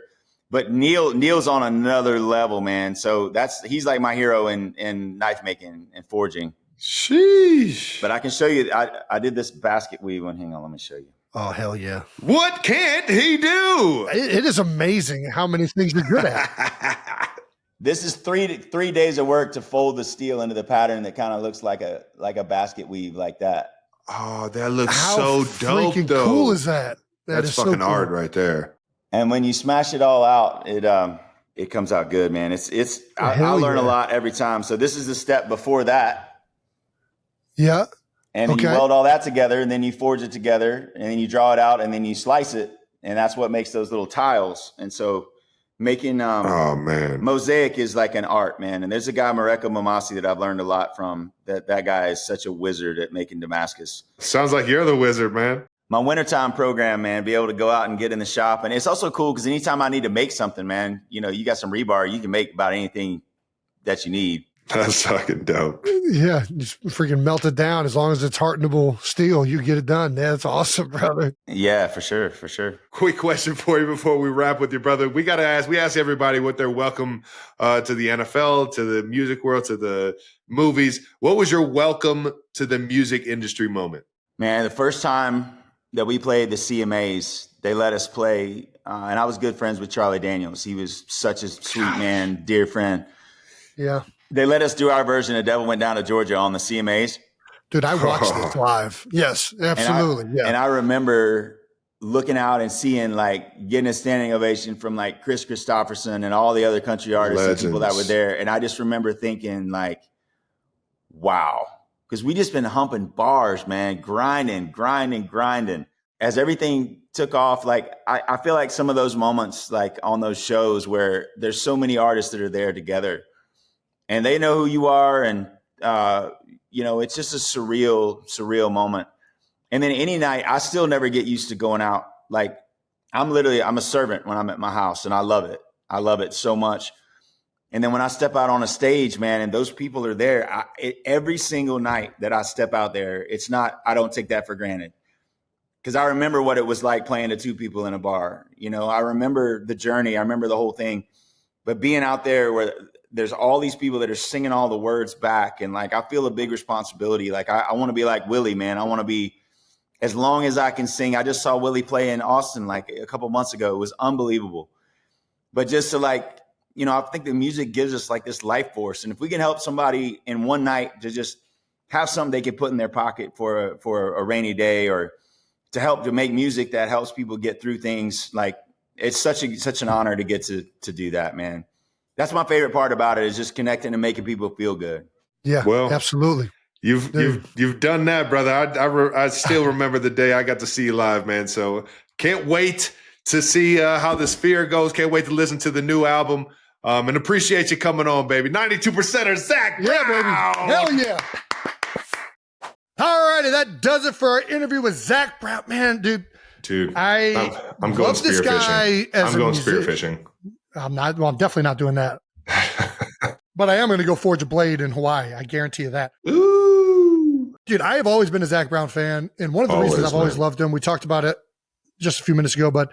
But Neil's on another level, man. So he's like my hero in knife making and forging. Sheesh. But I can show you. I did this basket weave one. Hang on, let me show you. Oh, hell yeah. What can't he do? It is amazing how many things you're good at. This is three days of work to fold the steel into the pattern that kind of looks like a basket weave like that. Oh, that looks how so dope, freaking though. cool is that? That's is fucking so cool. art right there. And when you smash it all out, it comes out good, man. I learn a lot every time. So this is the step before that. Yeah. And then you weld all that together, and then you forge it together, and then you draw it out, and then you slice it, and that's what makes those little tiles. And so making mosaic is like an art, man. And there's a guy, Mareko Mamasi, that I've learned a lot from. That guy is such a wizard at making Damascus. Sounds like you're the wizard, man. My wintertime program, man, be able to go out and get in the shop. And it's also cool because anytime I need to make something, man, you know, you got some rebar, you can make about anything that you need. That's fucking dope. Yeah, just freaking melt it down. As long as it's hardenable steel, you get it done. That's awesome, brother. Yeah, for sure. Quick question for you before we wrap with your brother. We ask everybody what their welcome to the NFL, to the music world, to the movies. What was your welcome to the music industry moment? Man, the first time that we played the CMAs, they let us play, and I was good friends with Charlie Daniels. He was such a sweet man, dear friend. Yeah. They let us do our version of Devil Went Down to Georgia on the CMAs. Dude, I watched this live. Yes, absolutely. And I remember looking out and seeing, like, getting a standing ovation from, like, Chris Christopherson and all the other country artists and people that were there. And I just remember thinking, like, wow. Because we just been humping bars, man, grinding. As everything took off, like, I feel like some of those moments, like, on those shows where there's so many artists that are there together, and they know who you are, and you know, it's just a surreal moment. And then any night, I still never get used to going out. Like, I'm a servant when I'm at my house, and I love it. I love it so much. And then when I step out on a stage, man, and those people are there, every single night that I step out there, I don't take that for granted. Because I remember what it was like playing to two people in a bar. You know, I remember the journey. I remember the whole thing. But being out there where there's all these people that are singing all the words back, and, like, I feel a big responsibility. Like, I want to be like Willie, man. I want to be as long as I can sing. I just saw Willie play in Austin like a couple months ago. It was unbelievable. But just to, like, you know, I think the music gives us, like, this life force. And if we can help somebody in one night to just have something they can put in their pocket for a rainy day, or to help to make music that helps people get through things, like, it's such an honor to get to do that, man. That's my favorite part about it, is just connecting and making people feel good. Yeah, well, absolutely. You've done that, brother. I still remember the day I got to see you live, man. So can't wait to see how the Sphere goes. Can't wait to listen to the new album. And appreciate you coming on, baby. 92%er Zac Brown. Yeah, baby. Hell yeah. All righty, that does it for our interview with Zac Brown. Man, dude, I'm going love this guy spearfishing. I'm going spearfishing. I'm not. Well, I'm definitely not doing that. But I am going to go forge a blade in Hawaii. I guarantee you that. Ooh. Dude, I have always been a Zac Brown fan. And one of the reasons I've always loved him, we talked about it just a few minutes ago, but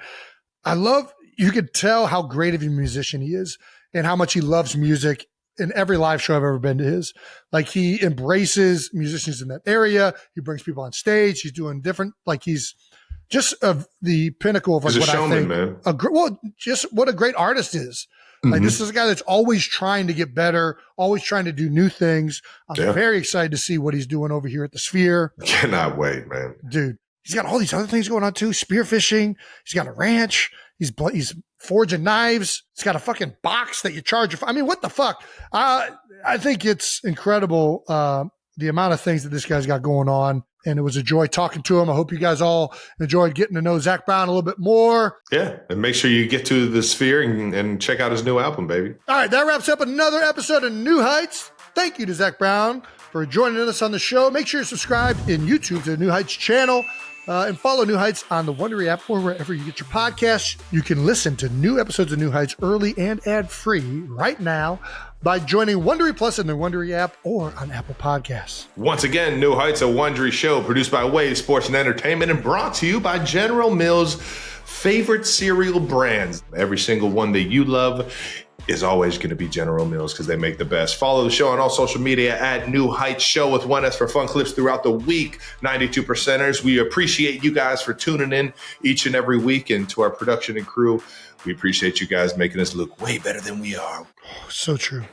you could tell how great of a musician he is and how much he loves music in every live show I've ever been to his. Like, he embraces musicians in that area. He brings people on stage. He's doing different, like, he's just the pinnacle of like what showman, I think. Just what a great artist is. Like, this is a guy that's always trying to get better, always trying to do new things. I'm very excited to see what he's doing over here at the Sphere. Cannot wait, man. Dude, he's got all these other things going on too. Spearfishing. He's got a ranch. He's forging knives. He's got a fucking box that you charge. I mean, what the fuck? I think it's incredible the amount of things that this guy's got going on. And it was a joy talking to him. I hope you guys all enjoyed getting to know Zac Brown a little bit more. Yeah. And make sure you get to the Sphere and check out his new album, baby. All right. That wraps up another episode of New Heights. Thank you to Zac Brown for joining us on the show. Make sure you're subscribed in YouTube to the New Heights channel. And follow New Heights on the Wondery app or wherever you get your podcasts. You can listen to new episodes of New Heights early and ad-free right now by joining Wondery Plus in the Wondery app or on Apple Podcasts. Once again, New Heights, a Wondery show produced by Wave Sports and Entertainment and brought to you by General Mills' favorite cereal brands. Every single one that you love is always going to be General Mills because they make the best. Follow the show on all social media at New Heights Show with 1S for fun clips throughout the week. 92%ers. We appreciate you guys for tuning in each and every week. And to our production and crew, we appreciate you guys making us look way better than we are. Oh, so true.